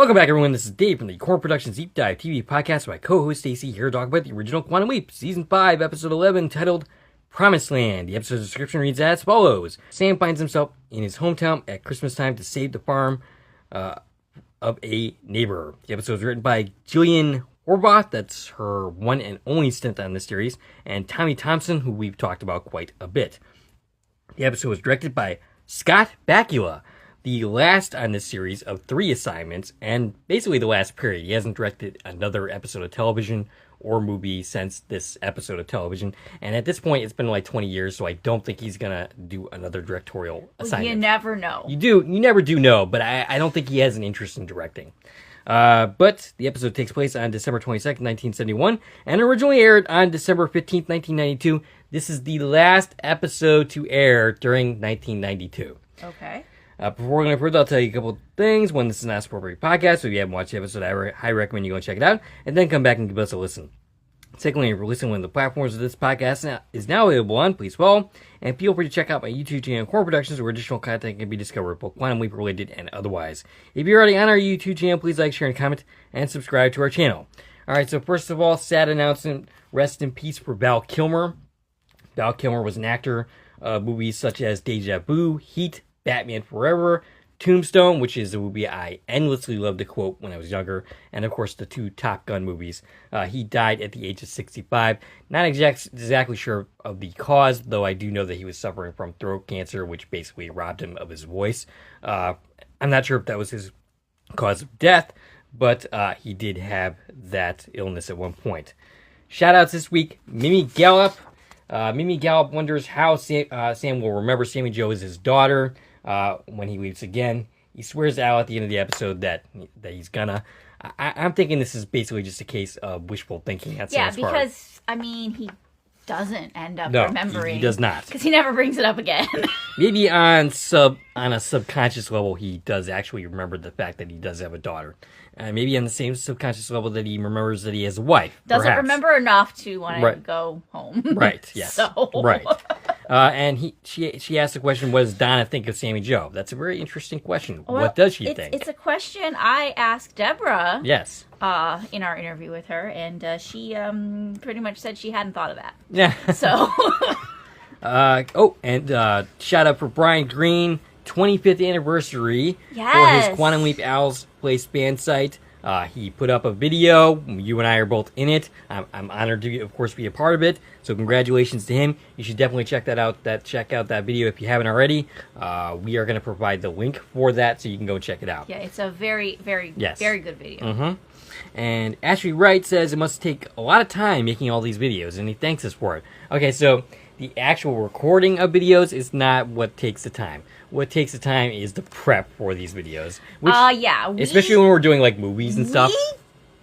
Welcome back, everyone. This is Dave from the Core Productions Deep Dive TV podcast with my co-host Stacie here to talk about the original Quantum Leap, Season 5, Episode 11, titled Promised Land. The episode's description reads as follows. Sam finds himself in his hometown at Christmas time to save the farm of a neighbor. The episode was written by Jillian Horvath, that's her one and only stint on this series, and Tommy Thompson, who we've talked about quite a bit. The episode was directed by Scott Bakula, the last on this series of 3 assignments, and basically the last period. He hasn't directed another episode of television or movie since this episode of television, and at this point it's been like 20 years, so I don't think he's gonna do another directorial assignment. You never know. You never do know, but I don't think he has an interest in directing. But the episode takes place on December 22nd, 1971, and originally aired on December 15th, 1992. This is the last episode to air during 1992. Okay. Before we go any further, I'll tell you a couple of things. One, this is not a appropriate podcast, so if you haven't watched the episode, I highly recommend you go and check it out, and then come back and give us a listen. Secondly, if you're listening on one of the platforms of this podcast is now available on, please follow, and feel free to check out my YouTube channel, Core Productions, where additional content can be discovered, both Quantum Leap related and otherwise. If you're already on our YouTube channel, please like, share, and comment, and subscribe to our channel. Alright, so first of all, sad announcement, rest in peace for Val Kilmer. Val Kilmer was an actor of movies such as Deja Vu, Heat, Batman Forever, Tombstone, which is a movie I endlessly loved to quote when I was younger, and of course the 2 Top Gun movies. He died at the age of 65. Not exactly sure of the cause, though I do know that he was suffering from throat cancer, which basically robbed him of his voice. I'm not sure if that was his cause of death, but he did have that illness at one point. Shoutouts this week, Mimi Gallup. Mimi Gallup wonders how Sam will remember Sammy Jo as his daughter when he leaves again. He swears out at the end of the episode that he's gonna. I'm thinking this is basically just a case of wishful thinking. Yeah, because, I mean, he doesn't end up remembering. He does not. Because he never brings it up again. Maybe on a subconscious level, he does actually remember the fact that he does have a daughter. Maybe on the same subconscious level that he remembers that he has a wife. Doesn't perhaps remember enough to want to go home. Right, yes. Right. And she asked the question, what does Donna think of Sammy Jo? That's a very interesting question. Well, what does she think? It's a question I asked Deborah. Yes. In our interview with her, and she pretty much said she hadn't thought of that. Yeah. So. Shout out for Brian Green, 25th anniversary for his Quantum Leap Owl's Place fan site. He put up a video. You and I are both in it. I'm honored to, of course, be a part of it. So congratulations to him. You should definitely check that out. Check out that video if you haven't already. We are going to provide the link for that, so you can go check it out. Yeah, it's a very, very, very good video. Mm-hmm. And Ashley Wright says it must take a lot of time making all these videos, and he thanks us for it. Okay, so the actual recording of videos is not what takes the time. What takes the time is the prep for these videos. Which, especially when we're doing like movies and stuff.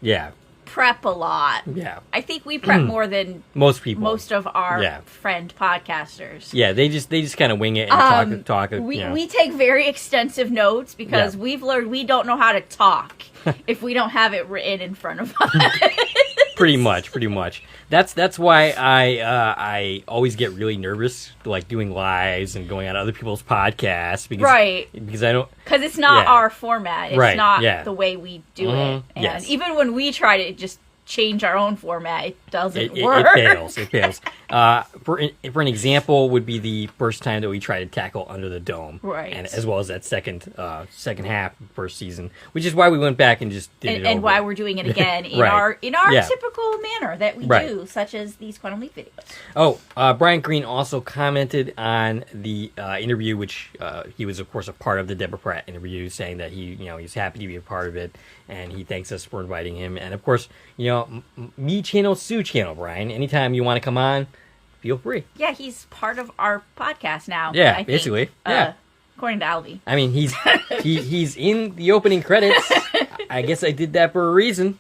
Yeah. Prep a lot. Yeah. I think we prep more than most people. Most of our friend podcasters. Yeah, they just kind of wing it and talk. We take very extensive notes because we've learned we don't know how to talk if we don't have it written in front of us. Pretty much. That's why I always get really nervous, like doing lives and going on other people's podcasts because I don't, because it's not our format. It's not the way we do it. And even when we try to just change our own format, it doesn't work. It fails. For an example, would be the first time that we tried to tackle Under the Dome, and as well as that second half first season, which is why we went back and just did it over. And why we're doing it again in our typical manner that we do, such as these Quantum Leap videos. Brian Green also commented on the interview, which he was of course a part of the Deborah Pratt interview, saying that he's happy to be a part of it, and he thanks us for inviting him. And of course, me channel, Sue channel, Brian. Anytime you want to come on, feel free. Yeah, he's part of our podcast now. Yeah, I basically. Think, according to Alvy. I mean, he's in the opening credits. I guess I did that for a reason.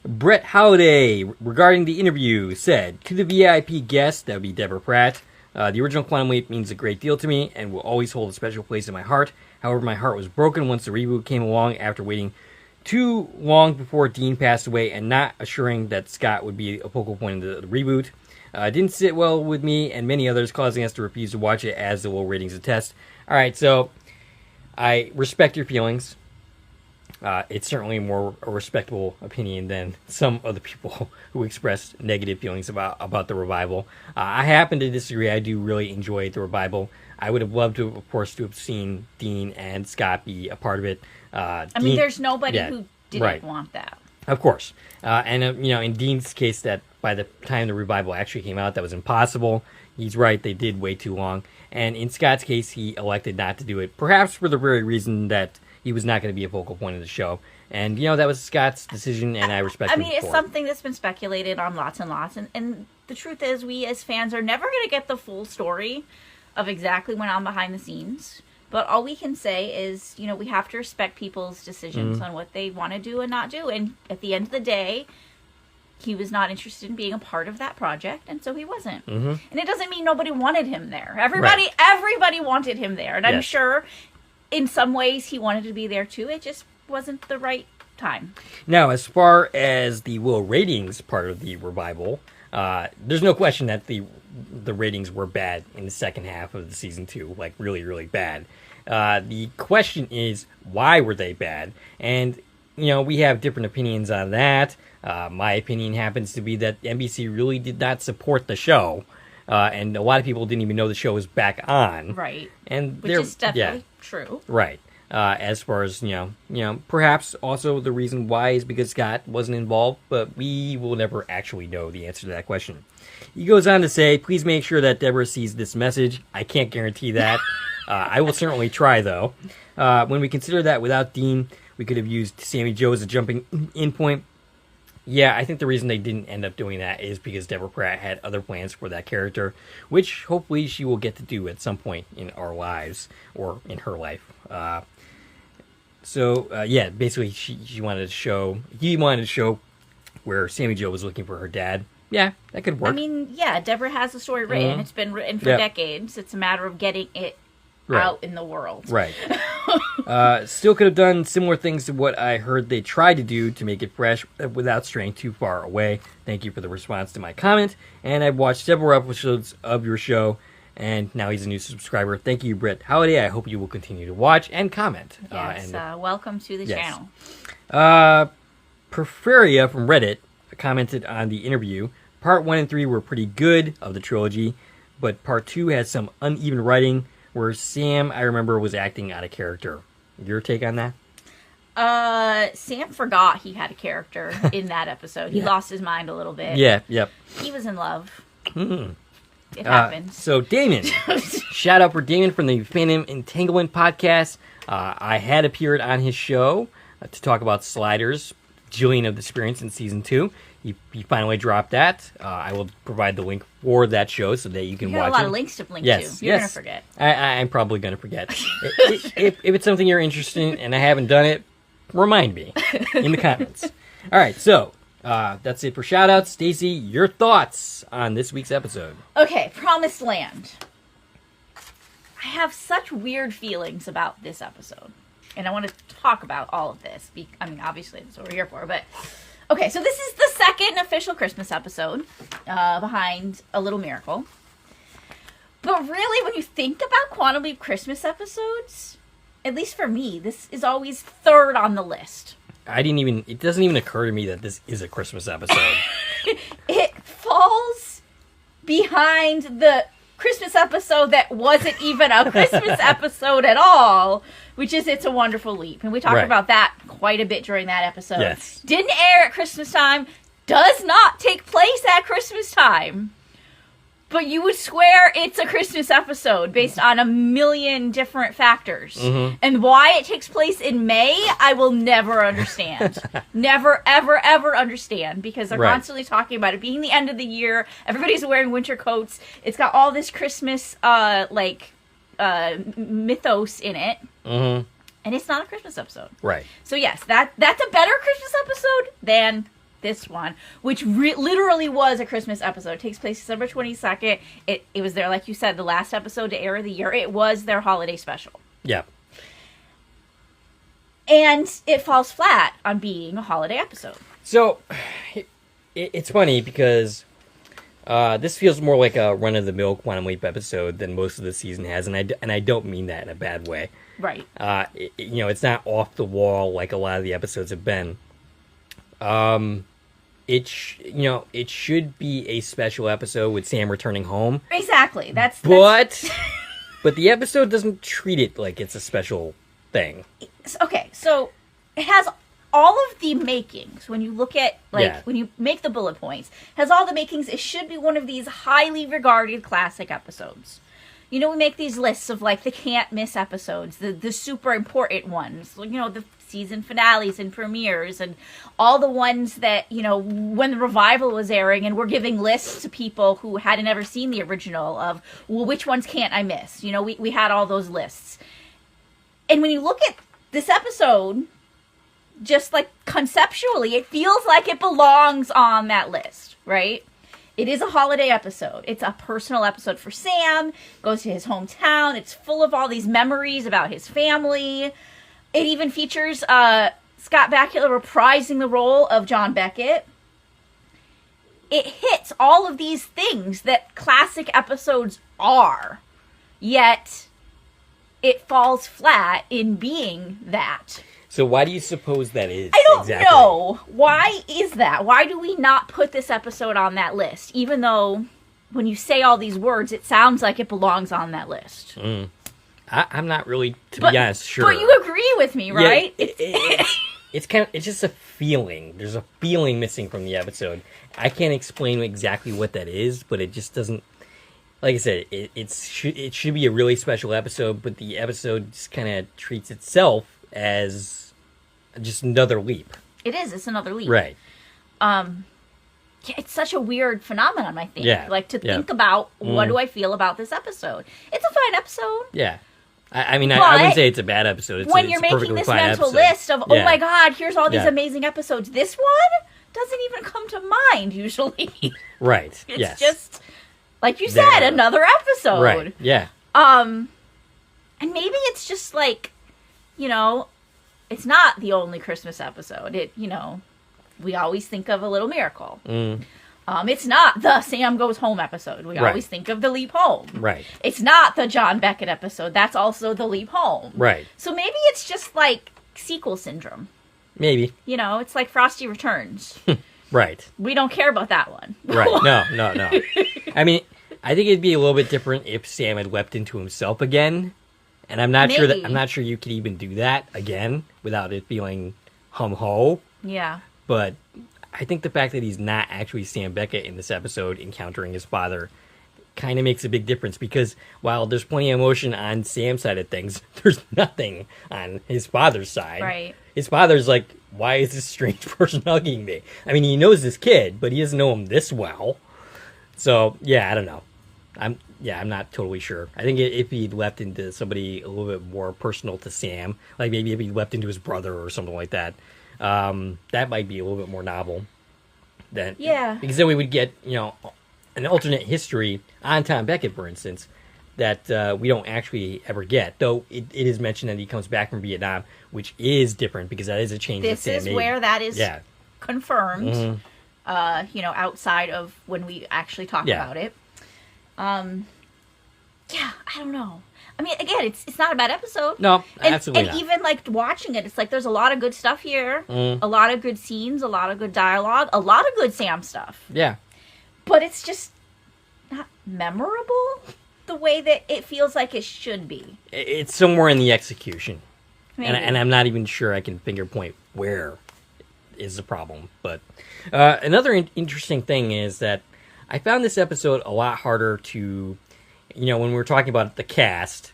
Brett Halliday, regarding the interview, said, to the VIP guest, that would be Deborah Pratt, the original Quantum Leap means a great deal to me and will always hold a special place in my heart. However, my heart was broken once the reboot came along after waiting too long before Dean passed away and not assuring that Scott would be a focal point of the reboot. Didn't sit well with me and many others, causing us to refuse to watch it as the low ratings attest. Alright, so I respect your feelings. It's certainly more a respectable opinion than some of the people who expressed negative feelings about the revival. I happen to disagree. I do really enjoy the revival. I would have loved to, of course, to have seen Dean and Scott be a part of it. Dean, there's nobody who didn't want that. Of course. In Dean's case, that by the time the revival actually came out, that was impossible. He's right, they did way too long. And in Scott's case, he elected not to do it, perhaps for the very reason that he was not going to be a focal point of the show. And, that was Scott's decision, and I respect him for it. It's something that's been speculated on lots and lots. And the truth is, we as fans are never going to get the full story of exactly what went on behind the scenes. But all we can say is, we have to respect people's decisions on what they want to do and not do. And at the end of the day, he was not interested in being a part of that project, and so he wasn't. And it doesn't mean nobody wanted him there. Everybody wanted him there. And I'm sure in some ways he wanted to be there too. It just wasn't the right time. Now, as far as the low ratings part of the revival, there's no question that the ratings were bad in the second half of the season 2, like really, really bad. The question is, why were they bad? And, we have different opinions on that. My opinion happens to be that NBC really did not support the show. And a lot of people didn't even know the show was back on. Right. And which is definitely true. Right. As far as, perhaps also the reason why is because Scott wasn't involved, but we will never actually know the answer to that question. He goes on to say, please make sure that Deborah sees this message. I can't guarantee that. I will certainly try, though. When we consider that without Dean, we could have used Sammy Jo as a jumping in point. Yeah, I think the reason they didn't end up doing that is because Deborah Pratt had other plans for that character, which hopefully she will get to do at some point in our lives, or in her life. Basically he wanted to show where Sammy Jo was looking for her dad. Yeah, that could work. Deborah has the story written. It's been written for decades. It's a matter of getting it out in the world. Right. Still could have done similar things to what I heard they tried to do to make it fresh without straying too far away. Thank you for the response to my comment. And I've watched several episodes of your show, and now he's a new subscriber. Thank you, Brett Halliday. I hope you will continue to watch and comment. Yes, welcome to the channel. Perferia from Reddit commented on the interview. Part 1 and 3 were pretty good of the trilogy, but Part 2 had some uneven writing where Sam, I remember, was acting out of character. Your take on that? Sam forgot he had a character in that episode. He lost his mind a little bit. Yeah, yep. He was in love. It happens. So, Damon. Shout out for Damon from the Phantom Entanglement podcast. I had appeared on his show to talk about Sliders, Jillian of the Experience in Season 2. He finally dropped that. I will provide the link for that show so that you can watch it. You got a lot of links to link to. You're going to forget. I'm probably going to forget. if it's something you're interested in and I haven't done it, remind me in the comments. All right, so that's it for shout-outs. Stacie, your thoughts on this week's episode. Okay, Promised Land. I have such weird feelings about this episode. And I want to talk about all of this. Obviously, that's what we're here for, but... Okay, so this is the second official Christmas episode behind A Little Miracle. But really, when you think about Quantum Leap Christmas episodes, at least for me, this is always third on the list. It doesn't even occur to me that this is a Christmas episode. It falls behind the Christmas episode that wasn't even a Christmas episode at all, which is It's a Wonderful Leap. And we talked about that quite a bit during that episode. Yes. Didn't air at Christmas time, does not take place at Christmas time. But you would swear it's a Christmas episode based on a million different factors. Mm-hmm. And why it takes place in May, I will never understand. Never, ever, ever understand. Because they're constantly talking about it being the end of the year. Everybody's wearing winter coats. It's got all this Christmas, mythos in it. Mm-hmm. And it's not a Christmas episode. Right. So yes, that's a better Christmas episode than this one, which literally was a Christmas episode. It takes place December 22nd. It was their, like you said, the last episode to air of the year. It was their holiday special. Yeah. And it falls flat on being a holiday episode. So, it's funny because This feels more like a run-of-the-mill Quantum Leap episode than most of the season has, and I don't mean that in a bad way. Right. It's not off the wall like a lot of the episodes have been. It should be a special episode with Sam returning home. Exactly. But the episode doesn't treat it like it's a special thing. Okay, so it has all of the makings. When you look at, when you make the bullet points, has all the makings. It should be one of these highly regarded classic episodes. We make these lists of, the can't-miss episodes, the super important ones, the season finales and premieres, and all the ones that, when the revival was airing, and we're giving lists to people who hadn't ever seen the original of, well, which ones can't I miss? We had all those lists. And when you look at this episode, just, conceptually, it feels like it belongs on that list, right? It is a holiday episode. It's a personal episode for Sam. Goes to his hometown. It's full of all these memories about his family. It even features Scott Bakula reprising the role of John Beckett. It hits all of these things that classic episodes are, yet it falls flat in being that. So why do you suppose that is? I don't know. Why is that? Why do we not put this episode on that list? Even though when you say all these words, it sounds like it belongs on that list. I'm not really, to be honest, sure. But you agree with me, right? Yeah, it's just a feeling. There's a feeling missing from the episode. I can't explain exactly what that is, but it just doesn't. Like I said, it should be a really special episode, but the episode just kind of treats itself as just another leap. It is. It's another leap. Right. It's such a weird phenomenon, I think. Yeah. Think about, what do I feel about this episode? It's a fine episode. Yeah. I mean, I wouldn't say it's a bad episode. When you're making this mental list of, oh my God, here's all these amazing episodes, this one doesn't even come to mind, usually. Right. It's just, like you said, another episode. Right. Yeah. And maybe it's just it's not the only Christmas episode. We always think of A Little Miracle. It's not the Sam Goes Home episode. We always think of The Leap Home. Right. It's not the John Beckett episode. That's also The Leap Home. Right. So maybe it's just sequel syndrome. Maybe. It's like Frosty Returns. Right. We don't care about that one. Right. No. I mean, I think it'd be a little bit different if Sam had leapt into himself again. And I'm not sure you could even do that again without it feeling hum-ho. Yeah. But I think the fact that he's not actually Sam Beckett in this episode encountering his father kind of makes a big difference, because while there's plenty of emotion on Sam's side of things, there's nothing on his father's side. Right. His father's like, why is this strange person hugging me? I mean, he knows this kid, but he doesn't know him this well. So, yeah, I don't know. I'm not totally sure. I think if he'd leapt into somebody a little bit more personal to Sam, like maybe if he leapt into his brother or something like that, that might be a little bit more novel. Because then we would get, an alternate history on Tom Beckett, for instance, that we don't actually ever get. Though it is mentioned that he comes back from Vietnam, which is different because that is a change that Sam made. This is where that is confirmed, outside of when we actually talk about it. I don't know. I mean, again, it's not a bad episode. No, absolutely not. And even watching it, it's there's a lot of good stuff here, a lot of good scenes, a lot of good dialogue, a lot of good Sam stuff. Yeah. But it's just not memorable the way that it feels like it should be. It's somewhere in the execution. Maybe. And I'm not even sure I can finger point where is the problem. But another interesting thing is that I found this episode a lot harder to, when we were talking about the cast,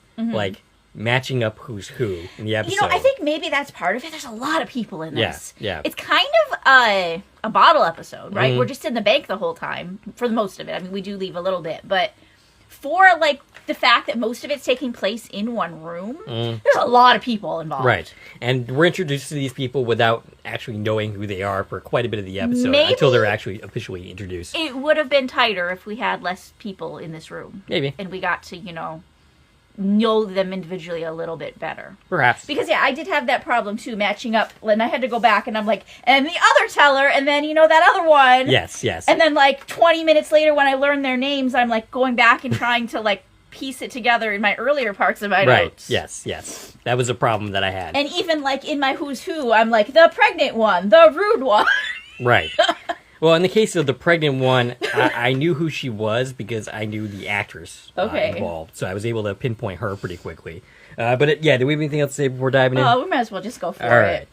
matching up who's who in the episode. I think maybe that's part of it. There's a lot of people in this. Yeah. It's kind of a bottle episode, right? We're just in the bank the whole time, for most of it. I mean, we do leave a little bit, but for the fact that most of it's taking place in one room, there's a lot of people involved. Right. And we're introduced to these people without actually knowing who they are for quite a bit of the episode, until they're actually officially introduced. It would have been tighter if we had less people in this room. Maybe. And we got to, know them individually a little bit better. Perhaps. Because, yeah, I did have that problem, too, matching up. And I had to go back, and I'm like, and the other teller, and then, that other one. Yes. And then, 20 minutes later, when I learned their names, I'm, going back and trying to, piece it together in my earlier parts of my notes. Right, yes. That was a problem that I had. And even, in my who's who, I'm like, the pregnant one, the rude one. Right. Well, in the case of the pregnant one, I knew who she was because I knew the actress involved. So I was able to pinpoint her pretty quickly. Do we have anything else to say before diving in? Oh, we might as well just go for it.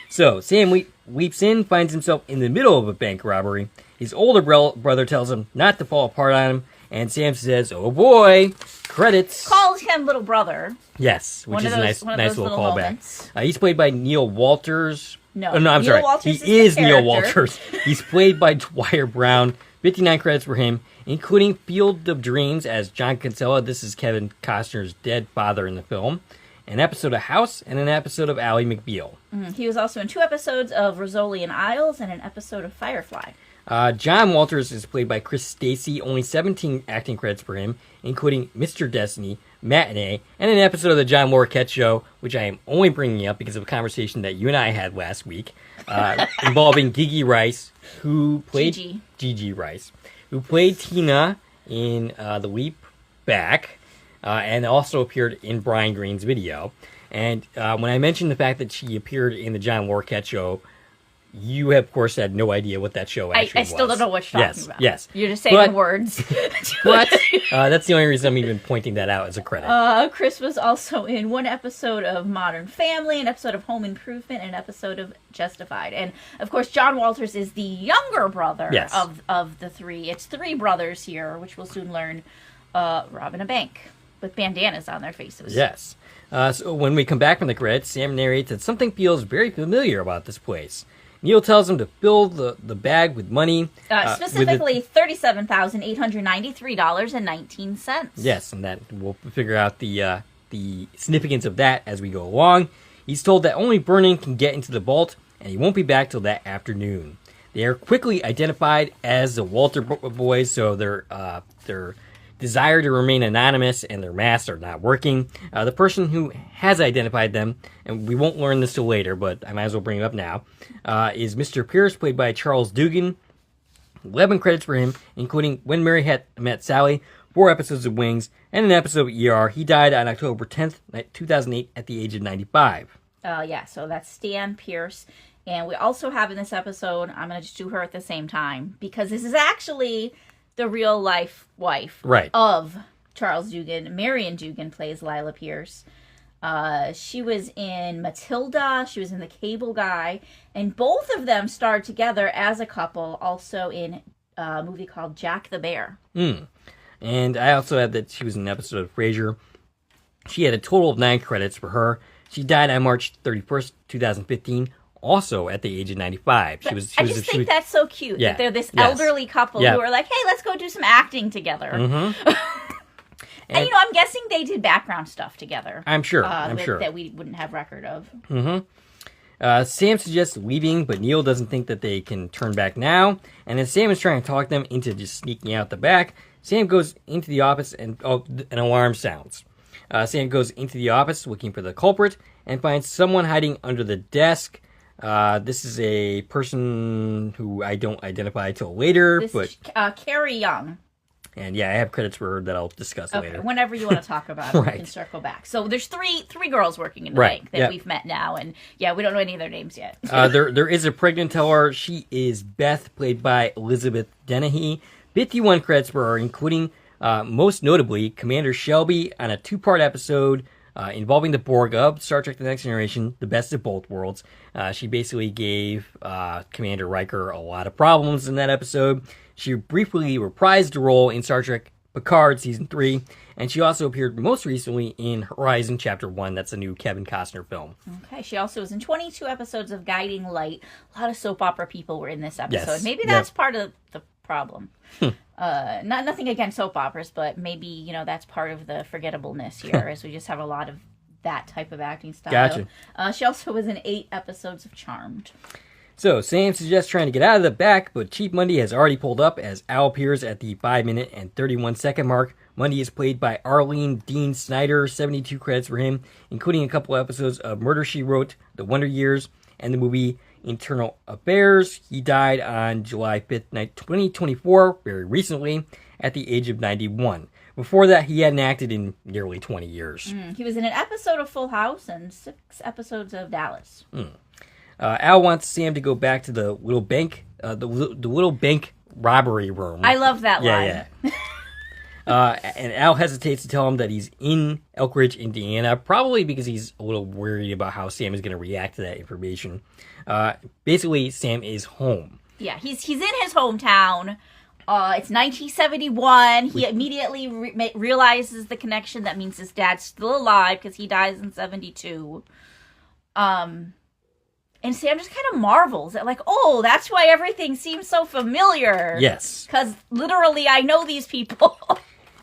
So Sam leaps in, finds himself in the middle of a bank robbery. His older brother tells him not to fall apart on him. And Sam says, "Oh boy, credits." Calls him little brother. Yes, which is a nice little callback. He's played by Neil Walters. No, I'm Neil sorry. Walters He is Neil character. Walters. He's played by Dwyer Brown. 59 credits for him, including Field of Dreams as John Kinsella. This is Kevin Costner's dead father in the film. An episode of House and an episode of Ally McBeal. He was also in 2 episodes of Rizzoli and Isles and an episode of Firefly. John Walters is played by Chris Stacie, only 17 acting credits for him, including Mr. Destiny, Matinee, and an episode of the John Larroquette Show, which I am only bringing up because of a conversation that you and I had last week, involving Gigi Rice, who played Gigi Rice, who played Tina in The Leap Back, and also appeared in Brian Greene's video. And when I mentioned the fact that she appeared in the John Larroquette Show, you, of course, had no idea what that show actually was. I still don't know what you're talking about. Yes. You're just saying words. But that's the only reason I'm even pointing that out as a credit. Chris was also in 1 episode of Modern Family, an episode of Home Improvement, and an episode of Justified. And, of course, John Walters is the younger brother of the 3. It's 3 brothers here, which we'll soon learn, robbing a bank with bandanas on their faces. Yes. So when we come back from the credits, Sam narrates that something feels very familiar about this place. Neil tells him to fill the bag with money. Specifically, $37,893.19. Yes, and that we'll figure out the significance of that as we go along. He's told that only Vernon can get into the vault, and he won't be back till that afternoon. They are quickly identified as the Walter boys, so their desire to remain anonymous and their masks are not working. The person who has identified them, and we won't learn this till later, but I might as well bring it up now, is Mr. Pierce, played by Charles Dugan. 11 credits for him, including When Mary Met Sally, 4 episodes of Wings, and an episode of ER. He died on October 10th, 2008, at the age of 95. So that's Stan Pierce. And we also have in this episode, I'm going to just do her at the same time, because this is actually the real life wife of Charles Dugan. Marion Dugan plays Lila Pierce. She was in Matilda. She was in The Cable Guy. And both of them starred together as a couple, also in a movie called Jack the Bear. And I also had that she was in an episode of Frasier. She had a total of 9 credits for her. She died on March 31st, 2015. Also at the age of 95. I just think that's so cute. Yeah, that they're this elderly couple who are like, hey, let's go do some acting together. Mm-hmm. And I'm guessing they did background stuff together. I'm sure. Sure. That we wouldn't have record of. Mm-hmm. Sam suggests leaving, but Neil doesn't think that they can turn back now. And as Sam is trying to talk them into just sneaking out the back, Sam goes into the office and an alarm sounds. Sam goes into the office looking for the culprit and finds someone hiding under the desk. This is a person who I don't identify till later. Carrie Young. And I have credits for her that I'll discuss later. Whenever you want to talk about it, we can circle back. So there's three girls working in the bank that we've met now, and we don't know any of their names yet. There is a pregnant teller. She is Beth, played by Elizabeth Dennehy. 51 credits for her, including most notably Commander Shelby on a 2-part episode involving the Borg of Star Trek The Next Generation, the best of both worlds. She basically gave Commander Riker a lot of problems in that episode. She briefly reprised the role in Star Trek Picard Season 3, and she also appeared most recently in Horizon Chapter 1. That's a new Kevin Costner film. Okay, she also was in 22 episodes of Guiding Light. A lot of soap opera people were in this episode. Yes. Maybe that's part of the problem. Nothing against soap operas, but maybe, that's part of the forgettableness here, as we just have a lot of that type of acting style. Gotcha. She also was in 8 episodes of Charmed. So, Sam suggests trying to get out of the back, but Chief Mundy has already pulled up as Al appears at the 5-minute and 31-second mark. Mundy is played by Arlene Dean Snyder, 72 credits for him, including a couple episodes of Murder, She Wrote, The Wonder Years, and the movie Internal Affairs. He died on July 5th, 2024, very recently, at the age of 91. Before that, he hadn't acted in nearly 20 years. He was in an episode of Full House and 6 episodes of Dallas. Al wants Sam to go back to the little bank, the little bank robbery room. I love that line. Yeah. And Al hesitates to tell him that he's in Elk Ridge, Indiana, probably because he's a little worried about how Sam is going to react to that information. Basically, Sam is home. Yeah, he's in his hometown. It's 1971. He immediately realizes the connection. That means his dad's still alive because he dies in 72. And Sam just kind of marvels at, like, oh, that's why everything seems so familiar. Yes. Because literally I know these people.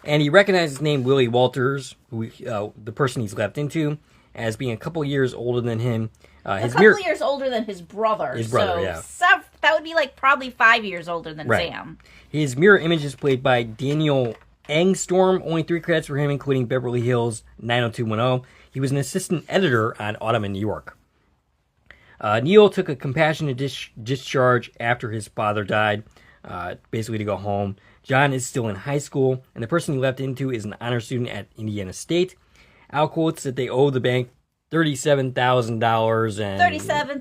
And he recognizes his name, Willie Walters, who the person he's leapt into, as being a couple years older than him. A couple years older than his brother. His brother, so that would be, like, probably 5 years older than Sam. His mirror image is played by Daniel Angstorm, only 3 credits for him, including Beverly Hills 90210. He was an assistant editor on Autumn in New York. Neil took a compassionate discharge after his father died, basically to go home. John is still in high school, and the person he left into is an honor student at Indiana State. Al quotes that they owe the bank $37,000 and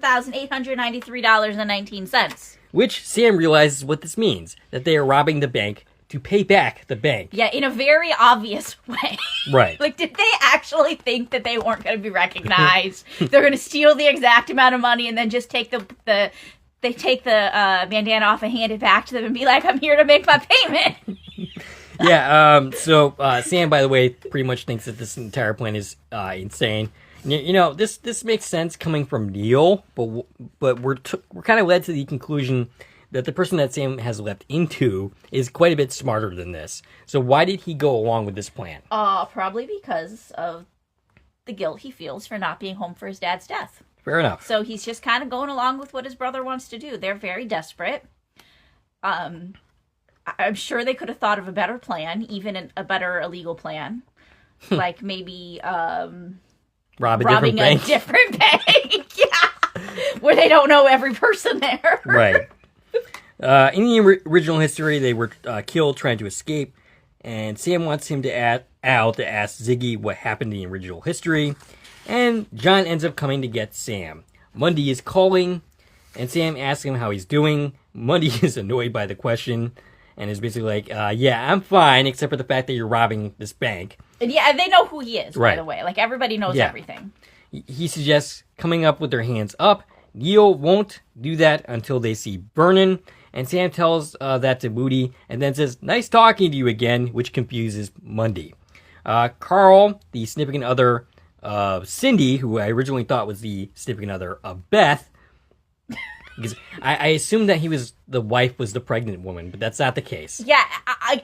$37,893.19. Which Sam realizes what this means, that they are robbing the bank to pay back the bank. Yeah, in a very obvious way. Right. Like, did they actually think that they weren't going to be recognized? They're going to steal the exact amount of money and then just take the bandana off and hand it back to them and be like, I'm here to make my payment. Yeah, so Sam, by the way, pretty much thinks that this entire plan is insane. You know, this makes sense coming from Neil, but we're kind of led to the conclusion that the person that Sam has leapt into is quite a bit smarter than this. So why did he go along with this plan? Probably because of the guilt he feels for not being home for his dad's death. Fair enough. So he's just kind of going along with what his brother wants to do. They're very desperate. I'm sure they could have thought of a better plan, even a better illegal plan. Like maybe robbing a different bank. Yeah. Where they don't know every person there. Right. In the original history, they were killed trying to escape, and Sam wants him to Al to ask Ziggy what happened in the original history, and John ends up coming to get Sam. Mundy is calling, and Sam asks him how he's doing. Mundy is annoyed by the question, and is basically like, yeah, I'm fine, except for the fact that you're robbing this bank. And yeah, they know who he is, right. By the way. Like, everybody knows everything. He suggests coming up with their hands up. Neil won't do that until they see Vernon, and Sam tells that to Moody, and then says, nice talking to you again, which confuses Mundy. Carl, the significant other of Cindy, who I originally thought was the significant other of Beth, because I assumed that the wife was the pregnant woman, but that's not the case. Yeah, I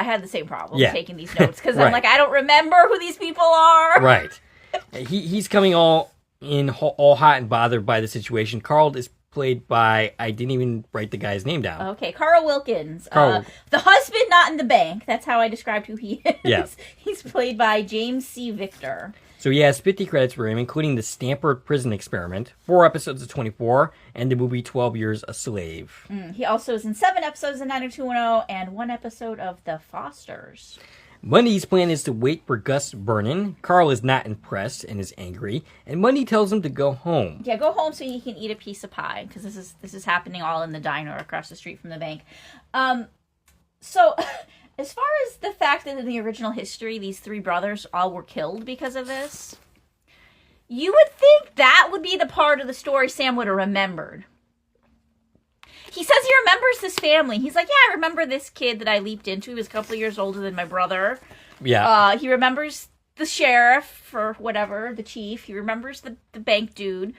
had the same problem taking these notes, because right. I'm like, I don't remember who these people are. Right. He's coming all hot and bothered by the situation. Carl is played by, I didn't even write the guy's name down. Okay, Carl Wilkins. The husband not in the bank. That's how I described who he is. Yeah. He's played by James C. Victor. So he has 50 credits for him, including the Stanford Prison Experiment, 4 episodes of 24, and the movie 12 Years a Slave. He also is in 7 episodes of 90210 and 1 episode of The Fosters. Mundy's plan is to wait for Gus Vernon. Carl is not impressed and is angry, and Mundy tells him to go home. Yeah, go home so you can eat a piece of pie, because this is happening all in the diner across the street from the bank. So, as far as the fact that in the original history, these 3 brothers all were killed because of this, you would think that would be the part of the story Sam would have remembered. He says he remembers this family. He's like, yeah, I remember this kid that I leaped into. He was a couple of years older than my brother. Yeah. He remembers the sheriff or whatever, the chief. He remembers the bank dude.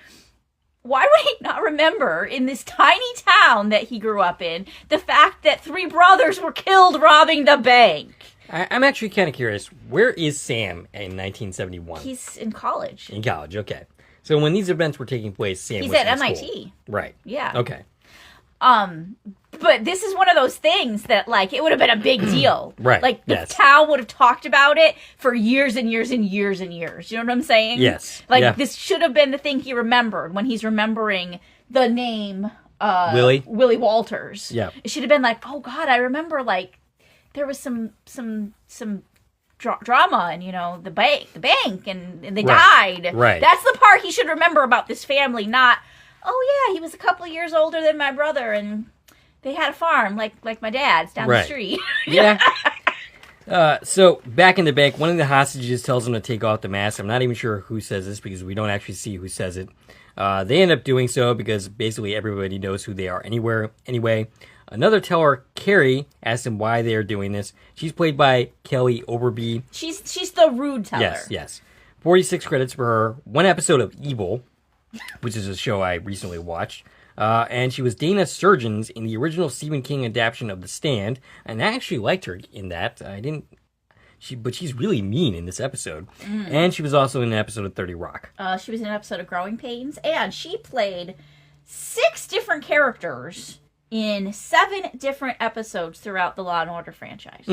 Why would he not remember, in this tiny town that he grew up in, the fact that 3 brothers were killed robbing the bank? I'm actually kind of curious. Where is Sam in 1971? He's in college. In college, okay. So when these events were taking place, Sam He's was at in MIT. school. Right. Yeah. Okay. But this is one of those things that, like, it would have been a big deal. Right. Like, the Yes. town would have talked about it for years and years and years and years. You know what I'm saying? Yes. Like, Yeah. this should have been the thing he remembered when he's remembering the name Willie Walters. Yeah. It should have been like, oh, God, I remember, like, there was some drama and, you know, the bank, and they died. Right. That's the part he should remember about this family, not, oh, yeah, he was a couple of years older than my brother, and they had a farm, like my dad's down the street. Yeah. So, back in the bank, one of the hostages tells him to take off the mask. I'm not even sure who says this because we don't actually see who says it. They end up doing so because basically everybody knows who they are anyway. Another teller, Carrie, asks him why they are doing this. She's played by Kelly Overby. She's the rude teller. Yes. 46 credits for her. One episode of Evil, which is a show I recently watched. And she was Dana Surgeons in the original Stephen King adaptation of The Stand, and I actually liked her in that. But she's really mean in this episode. And she was also in an episode of 30 Rock. She was in an episode of Growing Pains, and she played 6 different characters in 7 different episodes throughout the Law & Order franchise.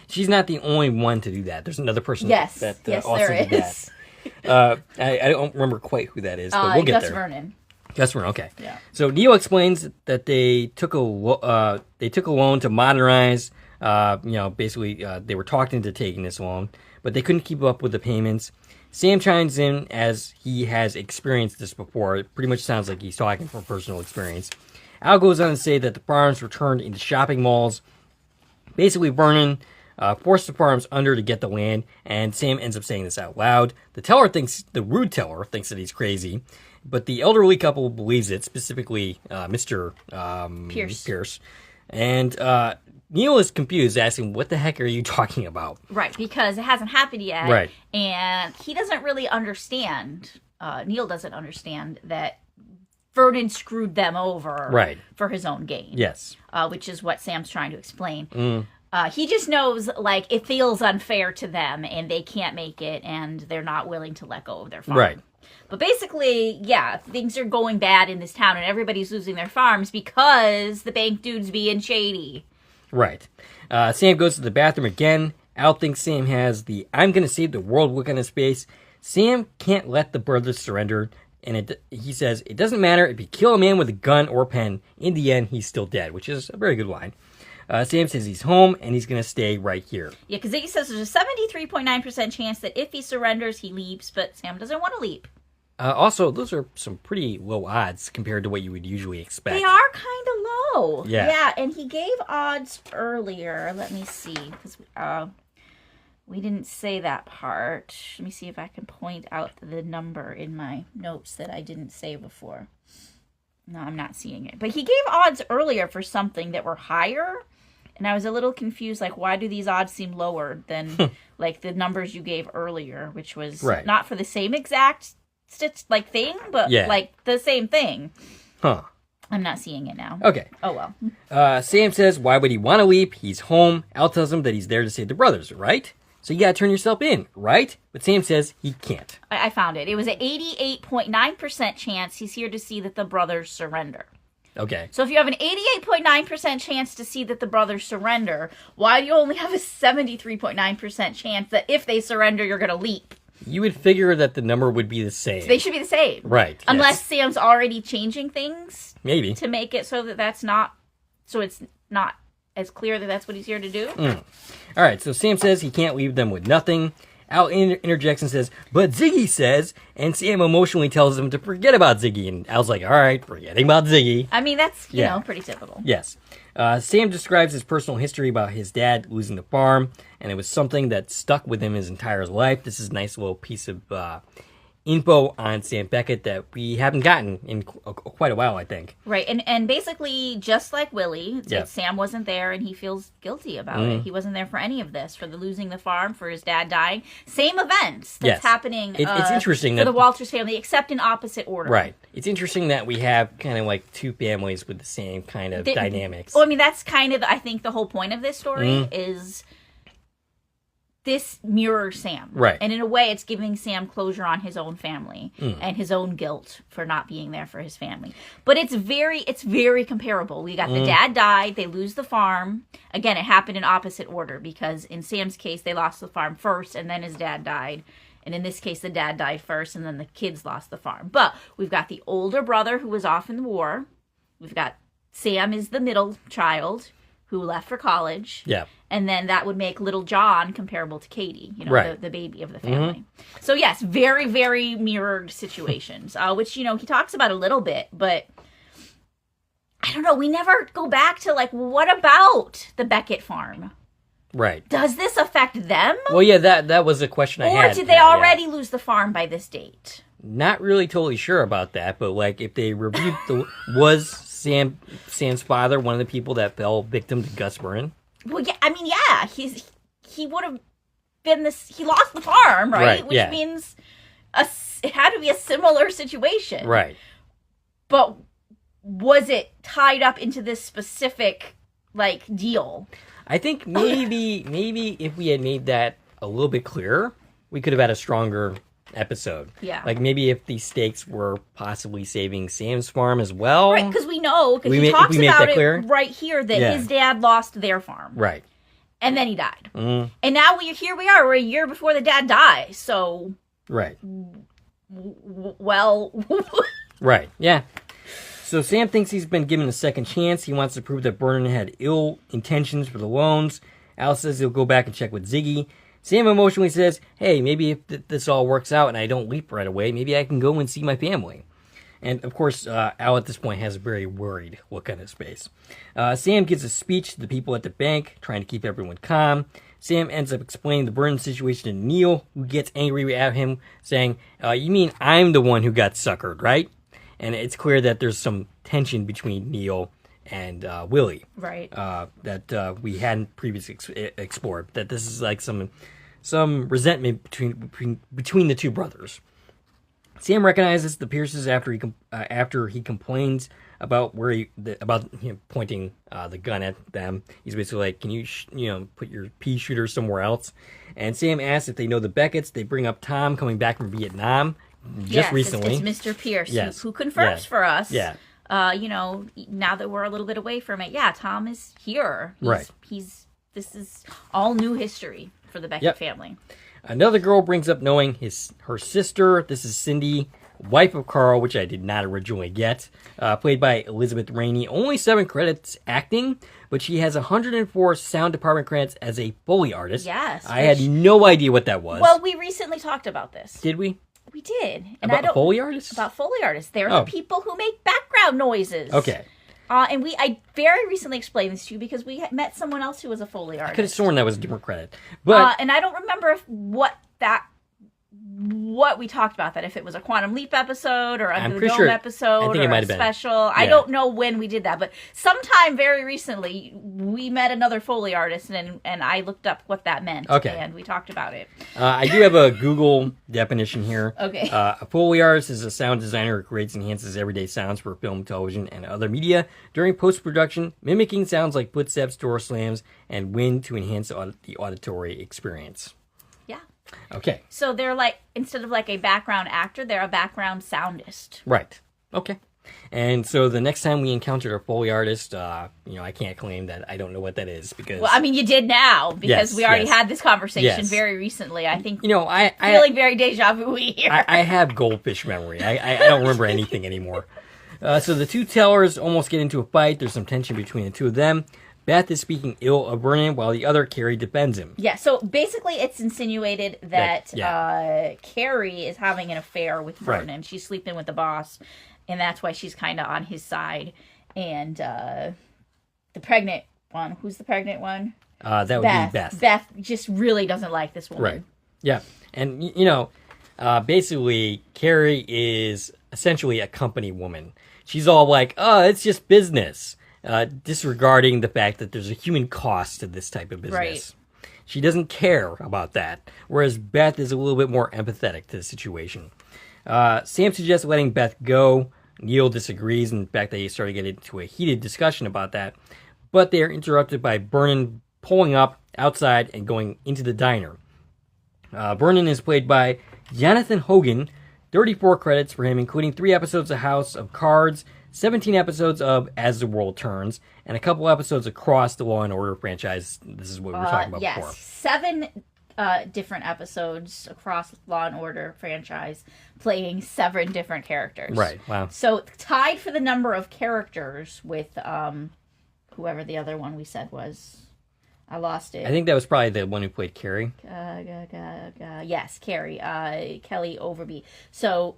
She's not the only one to do that. There's another person Yes, that yes, also there did is. that. I don't remember quite who that is, but we'll get Gus there. Vernon. Gus Vernon, okay. Yeah. So Neo explains that they took a loan to modernize. Basically, they were talked into taking this loan, but they couldn't keep up with the payments. Sam chimes in as he has experienced this before. It pretty much sounds like he's talking from personal experience. Al goes on to say that the farms were turned into shopping malls. Basically, Vernon forced the farms under to get the land, and Sam ends up saying this out loud. The rude teller thinks that he's crazy, but the elderly couple believes it, specifically Mr. Pierce. And Neil is confused, asking, what the heck are you talking about? Right, because it hasn't happened yet. Right. And he doesn't really understand, Neil doesn't understand that Vernon screwed them over for his own gain. Yes. Which is what Sam's trying to explain. He just knows, like, it feels unfair to them, and they can't make it, and they're not willing to let go of their farm. Right. But basically, yeah, things are going bad in this town, and everybody's losing their farms because the bank dude's being shady. Right. Sam goes to the bathroom again. Al thinks Sam has the I'm going to save the world look on his face. Sam can't let the brothers surrender. And he says, it doesn't matter if you kill a man with a gun or pen. In the end, he's still dead, which is a very good line. Sam says he's home and he's going to stay right here. Yeah, because he says there's a 73.9% chance that if he surrenders, he leaves, but Sam doesn't want to leave. Also, those are some pretty low odds compared to what you would usually expect. They are kind of low. Yeah. Yeah, and he gave odds earlier. Let me see, because we didn't say that part. Let me see if I can point out the number in my notes that I didn't say before. No, I'm not seeing it. But he gave odds earlier for something that were higher, and I was a little confused, like, why do these odds seem lower than, like, the numbers you gave earlier, which was not for the same exact thing, but, like, the same thing. Huh. I'm not seeing it now. Okay. Oh, well. Sam says, why would he want to leave? He's home. Al tells him that he's there to save the brothers, right? So you gotta turn yourself in, right? But Sam says he can't. I found it. It was an 88.9% chance he's here to see that the brothers surrender. Okay. So if you have an 88.9% chance to see that the brothers surrender, why do you only have a 73.9% chance that if they surrender, you're gonna leap? You would figure that the number would be the same. They should be the same. Right. Unless Sam's already changing things. Maybe. To make it so that it's not as clear that that's what he's here to do. All right, so Sam says he can't leave them with nothing. Al interjects and says, but Ziggy says, and Sam emotionally tells him to forget about Ziggy. And Al's like, all right, forgetting about Ziggy. I mean, that's, you know, pretty typical. Yes. Sam describes his personal history about his dad losing the farm, and it was something that stuck with him his entire life. This is a nice little piece of info on Sam Beckett that we haven't gotten in quite a while, I think. Right, and basically, just like Willie, Sam wasn't there, and he feels guilty about it. He wasn't there for any of this, for the losing the farm, for his dad dying. Same events that's happening it's interesting for the Walters family, except in opposite order. Right. It's interesting that we have kind of like two families with the same kind of dynamics. Well, I mean, that's kind of, I think, the whole point of this story is this mirrors Sam. Right. And in a way, it's giving Sam closure on his own family and his own guilt for not being there for his family. But it's very comparable. We got the dad died, they lose the farm. Again, it happened in opposite order because in Sam's case, they lost the farm first and then his dad died. And in this case, the dad died first and then the kids lost the farm. But we've got the older brother who was off in the war. We've got Sam is the middle child who left for college. Yeah. And then that would make little John comparable to Katie, right. the baby of the family. So yes, very, very mirrored situations, which, he talks about a little bit, but I don't know. We never go back to what about the Beckett farm? Right. Does this affect them? Well, yeah, that was a question I had. Or did they already lose the farm by this date? Not really totally sure about that, but if they reviewed was Sam's father one of the people that fell victim to Gus Vernon? Well, yeah, he would have been this. He lost the farm, right? Which means it had to be a similar situation, right? But was it tied up into this specific deal? I think maybe if we had made that a little bit clearer, we could have had a stronger episode. Yeah. Maybe if the stakes were possibly saving Sam's farm as well. Right, because he talks about it right here that his dad lost their farm. Right. And then he died. And now here we are. We're a year before the dad dies. So. Right. Well. Right. Yeah. So Sam thinks he's been given a second chance. He wants to prove that Vernon had ill intentions for the loans. Al says he'll go back and check with Ziggy. Sam emotionally says, hey, maybe if this all works out and I don't leap right away, maybe I can go and see my family. And, of course, Al at this point has a very worried look on his face. Sam gives a speech to the people at the bank, trying to keep everyone calm. Sam ends up explaining the Vernon situation to Neil, who gets angry at him, saying, you mean I'm the one who got suckered, right? And it's clear that there's some tension between Neil and Willie. Right. That we hadn't previously explored. That this is some resentment between the two brothers. Sam recognizes the Pierces after he complains about him pointing the gun at them. He's basically like, "Can you put your pea shooter somewhere else?" And Sam asks if they know the Becketts. They bring up Tom coming back from Vietnam just recently. It's Mr. Pierce who confirms yes. for us. Yeah. Now that we're a little bit away from it, Tom is here. Right. This is all new history for the Beckett family. Another girl brings up knowing her sister. This is Cindy, wife of Carl, which I did not originally get, played by Elizabeth Rainey. Only 7 credits acting, but she has 104 sound department credits as a Foley artist. Yes. I had no idea what that was. Well, we recently talked about this. Did we? We did. And about Foley artists? About Foley artists. They're the people who make background noises. Okay. And I very recently explained this to you because we met someone else who was a Foley artist. I could have sworn that was a different credit. But and I don't remember what we talked about, that if it was a Quantum Leap episode or Under the Dome episode, I think it might have been special. Yeah. I don't know when we did that, but sometime very recently we met another Foley artist and I looked up what that meant. Okay. And we talked about it. I do have a Google definition here. Okay. A Foley artist is a sound designer who creates and enhances everyday sounds for film, television, and other media during post-production, mimicking sounds like footsteps, door slams, and wind to enhance the auditory experience. Yeah. Okay. So they're instead of a background actor, they're a background soundist. Right. Okay. And so the next time we encountered a Foley artist, I can't claim that I don't know what that is because... Well, I mean, you did now because we already had this conversation very recently. I think feeling very deja vu here. I have goldfish memory. I don't remember anything anymore. So the two tellers almost get into a fight. There's some tension between the two of them. Beth is speaking ill of Vernon while the other, Carrie, defends him. Yeah, so basically it's insinuated that Carrie is having an affair with Vernon. Right. She's sleeping with the boss, and that's why she's kind of on his side. And the pregnant one, who's the pregnant one? That would be Beth. Beth just really doesn't like this woman. Right. Yeah. And, basically, Carrie is essentially a company woman. She's all like, it's just business. Disregarding the fact that there's a human cost to this type of business. Right. She doesn't care about that, whereas Beth is a little bit more empathetic to the situation. Sam suggests letting Beth go. Neil disagrees. In fact, they start to get into a heated discussion about that, but they are interrupted by Vernon pulling up outside and going into the diner. Vernon is played by Jonathan Hogan. 34 credits for him, including 3 episodes of House of Cards, 17 episodes of As the World Turns, and a couple episodes across the Law and Order franchise. This is what we were talking about before. Yes, 7 different episodes across Law and Order franchise, playing 7 different characters. Right, wow. So tied for the number of characters with whoever the other one we said was. I lost it. I think that was probably the one who played Carrie. Yes, Carrie. Kelly Overby. So,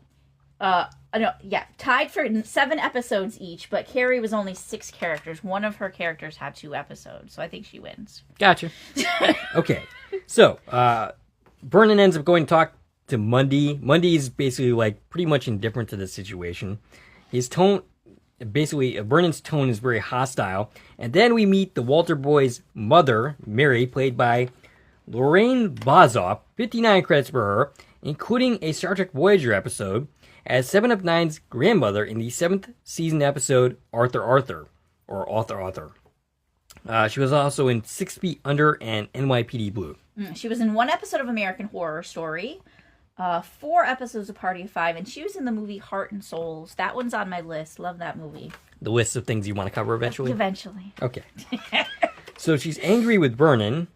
tied for 7 episodes each, but Carrie was only 6 characters. One of her characters had 2 episodes, so I think she wins. Gotcha. Okay. So, Vernon ends up going to talk to Mundy. Mundy's basically, like, pretty much indifferent to the situation. His tone... Basically, Vernon's tone is very hostile. And then we meet the Walter boy's mother, Mary, played by Lorraine Bozoff. 59 credits for her, including a Star Trek Voyager episode, as 7 of 9's grandmother in the 7th season episode, Arthur. She was also in 6 Feet Under and NYPD Blue. She was in 1 episode of American Horror Story. 4 episodes of Party of 5, and she was in the movie Heart and Souls. That one's on my list. Love that movie. The list of things you want to cover eventually? Eventually. Okay. So she's angry with Vernon,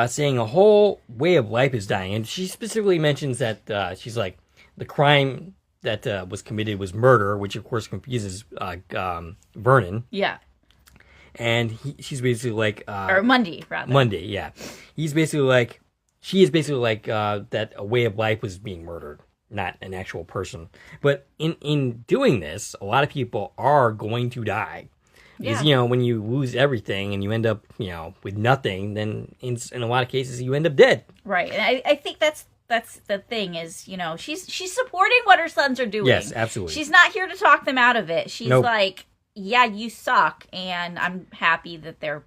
saying a whole way of life is dying. And she specifically mentions that she's like, the crime that was committed was murder, which of course confuses Vernon. Yeah. And she's basically like... or Mundy, rather. Mundy, yeah. He's basically like... She is basically like that a way of life was being murdered, not an actual person. But in doing this, a lot of people are going to die. Because, when you lose everything and you end up, with nothing, then in a lot of cases you end up dead. Right. And I think that's the thing is, she's supporting what her sons are doing. Yes, absolutely. She's not here to talk them out of it. She's like, yeah, you suck, and I'm happy that they're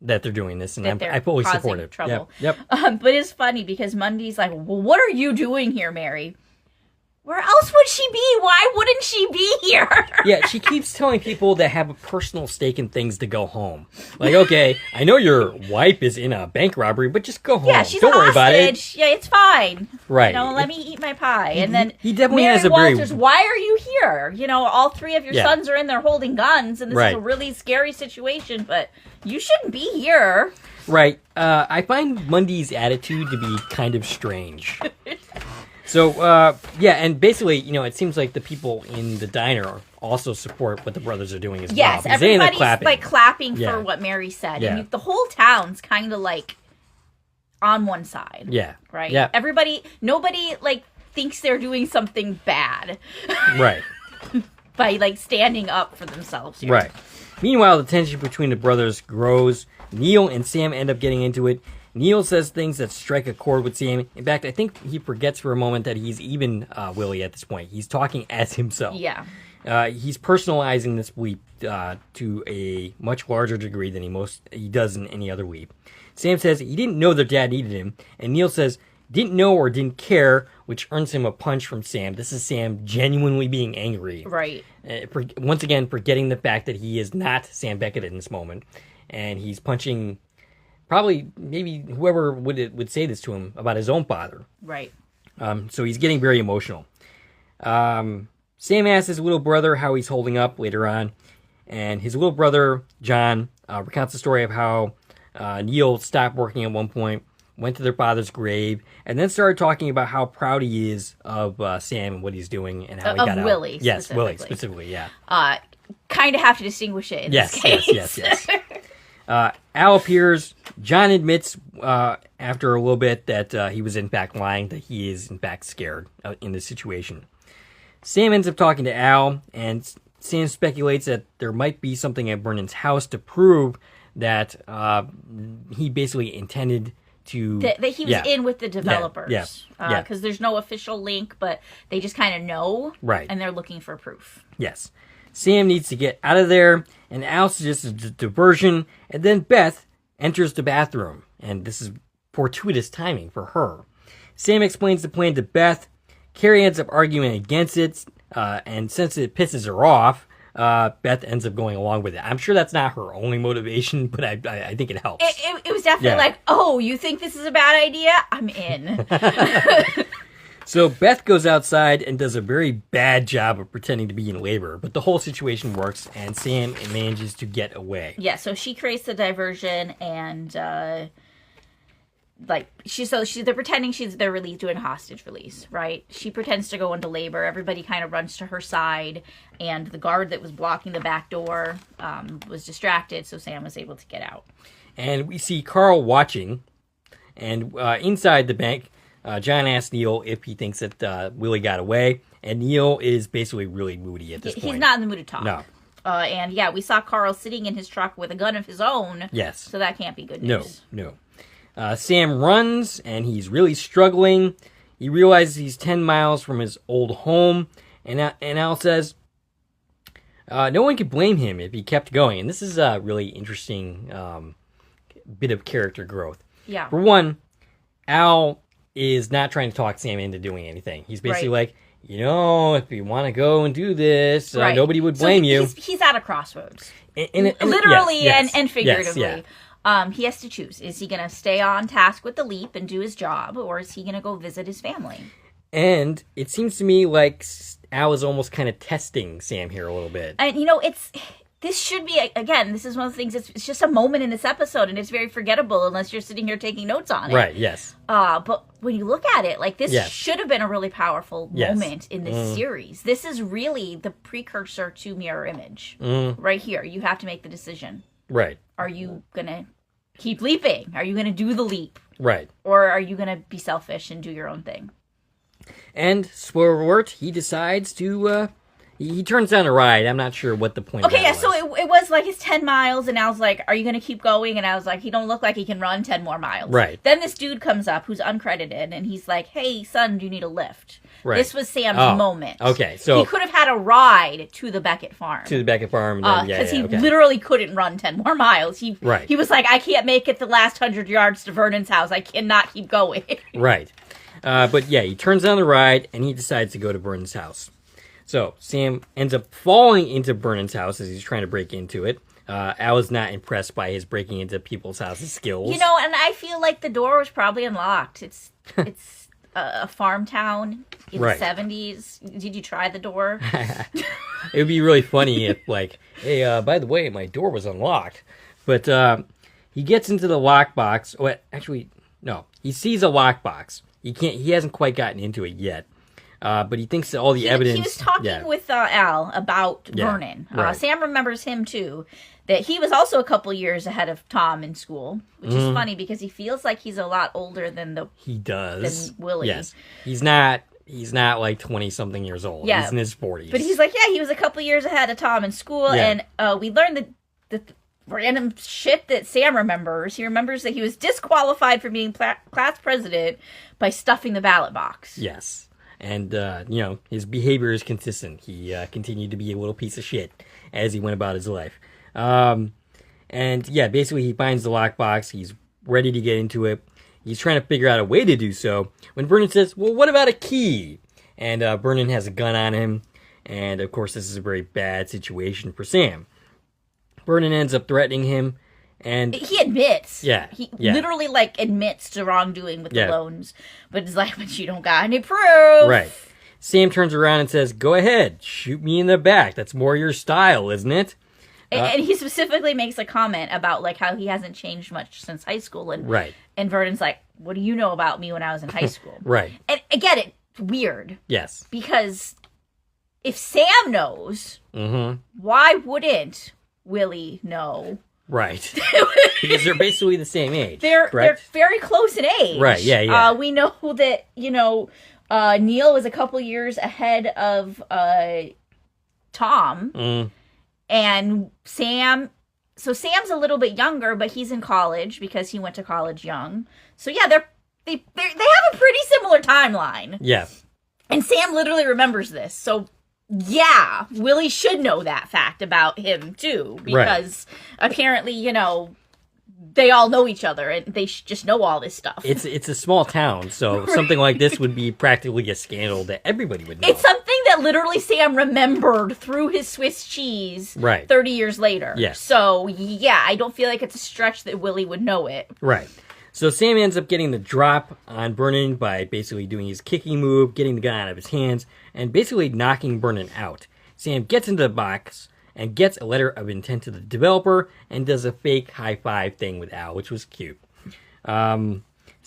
doing this, and I fully support it. Trouble. Yep. But it's funny because Mundy's like, well, what are you doing here, Mary? Where else would she be? Why wouldn't she be here? Yeah, she keeps telling people that have a personal stake in things to go home. Like, okay, I know your wife is in a bank robbery, but just go home. Yeah, she's Don't a worry about it. Yeah, it's fine. Right. Let me eat my pie. And then he definitely Mary has a Walters, very... why are you here? All 3 of your sons are in there holding guns, and this is a really scary situation, but you shouldn't be here. Right. I find Mundy's attitude to be kind of strange. So, and basically, it seems like the people in the diner also support what the brothers are doing as well. Yes, everybody's clapping for what Mary said. Yeah. And the whole town's kind of like on one side. Yeah. Right? Yeah. Nobody thinks they're doing something bad. Right. By standing up for themselves here. Right. Meanwhile, the tension between the brothers grows. Neil and Sam end up getting into it. Neil says things that strike a chord with Sam. In fact, I think he forgets for a moment that he's even Willie at this point. He's talking as himself. Yeah. He's personalizing this weep to a much larger degree than he does in any other weep. Sam says he didn't know their dad needed him, and Neil says didn't know or didn't care, which earns him a punch from Sam. This is Sam genuinely being angry. Right. Once again, forgetting the fact that he is not Sam Beckett in this moment, and he's punching... Probably, maybe whoever would say this to him about his own father. Right. So he's getting very emotional. Sam asks his little brother how he's holding up later on. And his little brother, John, recounts the story of how Neil stopped working at one point, went to their father's grave, and then started talking about how proud he is of Sam and what he's doing and how he got out. Willie, yes, Willie, specifically, yeah. Kind of have to distinguish it in this case. Yes. Al appears. John admits after a little bit that he was in fact lying, that he is in fact scared in this situation. Sam ends up talking to Al, and Sam speculates that there might be something at Vernon's house to prove that he basically intended to... That he was in with the developers. Yeah. Because there's no official link, but they just kind of know. Right. And they're looking for proof. Yes. Sam needs to get out of there, and Al suggests a diversion, and then Beth enters the bathroom, and this is fortuitous timing for her. Sam explains the plan to Beth. Carrie ends up arguing against it, and since it pisses her off, Beth ends up going along with it. I'm sure that's not her only motivation, but I think it helps. It was definitely like, oh, you think this is a bad idea? I'm in. So Beth goes outside and does a very bad job of pretending to be in labor, but the whole situation works, and Sam manages to get away. Yeah, so she creates the diversion, and they're pretending they're doing hostage release, right? She pretends to go into labor. Everybody kind of runs to her side, and the guard that was blocking the back door was distracted, so Sam was able to get out. And we see Carl watching, and inside the bank, John asks Neil if he thinks that Willie got away, and Neil is basically really moody at this point. He's not in the mood to talk. No. And yeah, we saw Carl sitting in his truck with a gun of his own. Yes. So that can't be good news. No. Sam runs, and he's really struggling. He realizes he's 10 miles from his old home, and Al says, no one could blame him if he kept going. And this is a really interesting bit of character growth. Yeah. For one, Al is not trying to talk Sam into doing anything. He's basically like, if you want to go and do this, nobody would blame you. He's at a crossroads. Literally and figuratively. Yes, yeah. He has to choose. Is he going to stay on task with the leap and do his job, or is he going to go visit his family? And it seems to me like Al is almost kind of testing Sam here a little bit. And, this should be, again, this is one of the things, it's just a moment in this episode, and it's very forgettable unless you're sitting here taking notes on it. Right, yes. But when you look at it, this should have been a really powerful moment in this series. This is really the precursor to Mirror Image. Right here. You have to make the decision. Right. Are you going to keep leaping? Are you going to do the leap? Right. Or are you going to be selfish and do your own thing? And, spoiler alert, he decides to... He turns down a ride. I'm not sure what the point of that was. So it was like his 10 miles, and I was like, are you going to keep going? And I was like, he don't look like he can run 10 more miles. Right. Then this dude comes up who's uncredited, and he's like, hey, son, do you need a lift? Right. This was Sam's moment. Okay, so... He could have had a ride to the Beckett farm. Because he literally couldn't run 10 more miles. He was like, I can't make it the last 100 yards to Vernon's house. I cannot keep going. Right. But yeah, he turns down the ride, and he decides to go to Vernon's house. So, Sam ends up falling into Vernon's house as he's trying to break into it. Al is not impressed by his breaking into people's houses skills. And I feel like the door was probably unlocked. It's a farm town in the 70s. Did you try the door? It would be really funny if, hey, by the way, my door was unlocked. But he gets into the lockbox. Oh, actually, no. He sees a lockbox. He hasn't quite gotten into it yet. But he thinks that all the evidence... He was talking with Al about Vernon. Right. Sam remembers him, too. That he was also a couple years ahead of Tom in school. Which is funny, because he feels like he's a lot older than He does. Than Willie. Yes. He's not like 20-something years old. Yeah. He's in his 40s. But he's like, he was a couple years ahead of Tom in school. And we learned the random shit that Sam remembers. He remembers that he was disqualified from being class president by stuffing the ballot box. Yes. And, his behavior is consistent. He continued to be a little piece of shit as he went about his life. Basically he finds the lockbox. He's ready to get into it. He's trying to figure out a way to do so when Vernon says, well, what about a key? And Vernon has a gun on him. And, of course, this is a very bad situation for Sam. Vernon ends up threatening him. And he admits. He literally admits to wrongdoing with the loans. But it's like, but you don't got any proof. Right. Sam turns around and says, go ahead, shoot me in the back. That's more your style, isn't it? And he specifically makes a comment about how he hasn't changed much since high school. And Vernon's like, what do you know about me when I was in high school? Right. And I get it. Weird. Yes. Because if Sam knows, why wouldn't Willie know? Right. Because they're basically the same age. They're very close in age. Right, yeah. We know that, Neil was a couple years ahead of Tom. And Sam... So Sam's a little bit younger, but he's in college because he went to college young. So yeah, they have a pretty similar timeline. Yeah. And Sam literally remembers this. So... yeah, Willie should know that fact about him, too. Because apparently, they all know each other and they just know all this stuff. It's a small town, so Right. something like this would be practically a scandal that everybody would know. It's something that literally Sam remembered through his Swiss cheese Right. 30 years later. Yes. So, yeah, I don't feel like it's a stretch that Willie would know it. Right. So Sam ends up getting the drop on Vernon by basically doing his kicking move, getting the gun out of his hands, and basically knocking Vernon out. Sam gets into the box and gets a letter of intent to the developer and does a fake high five thing with Al, which was cute. Sam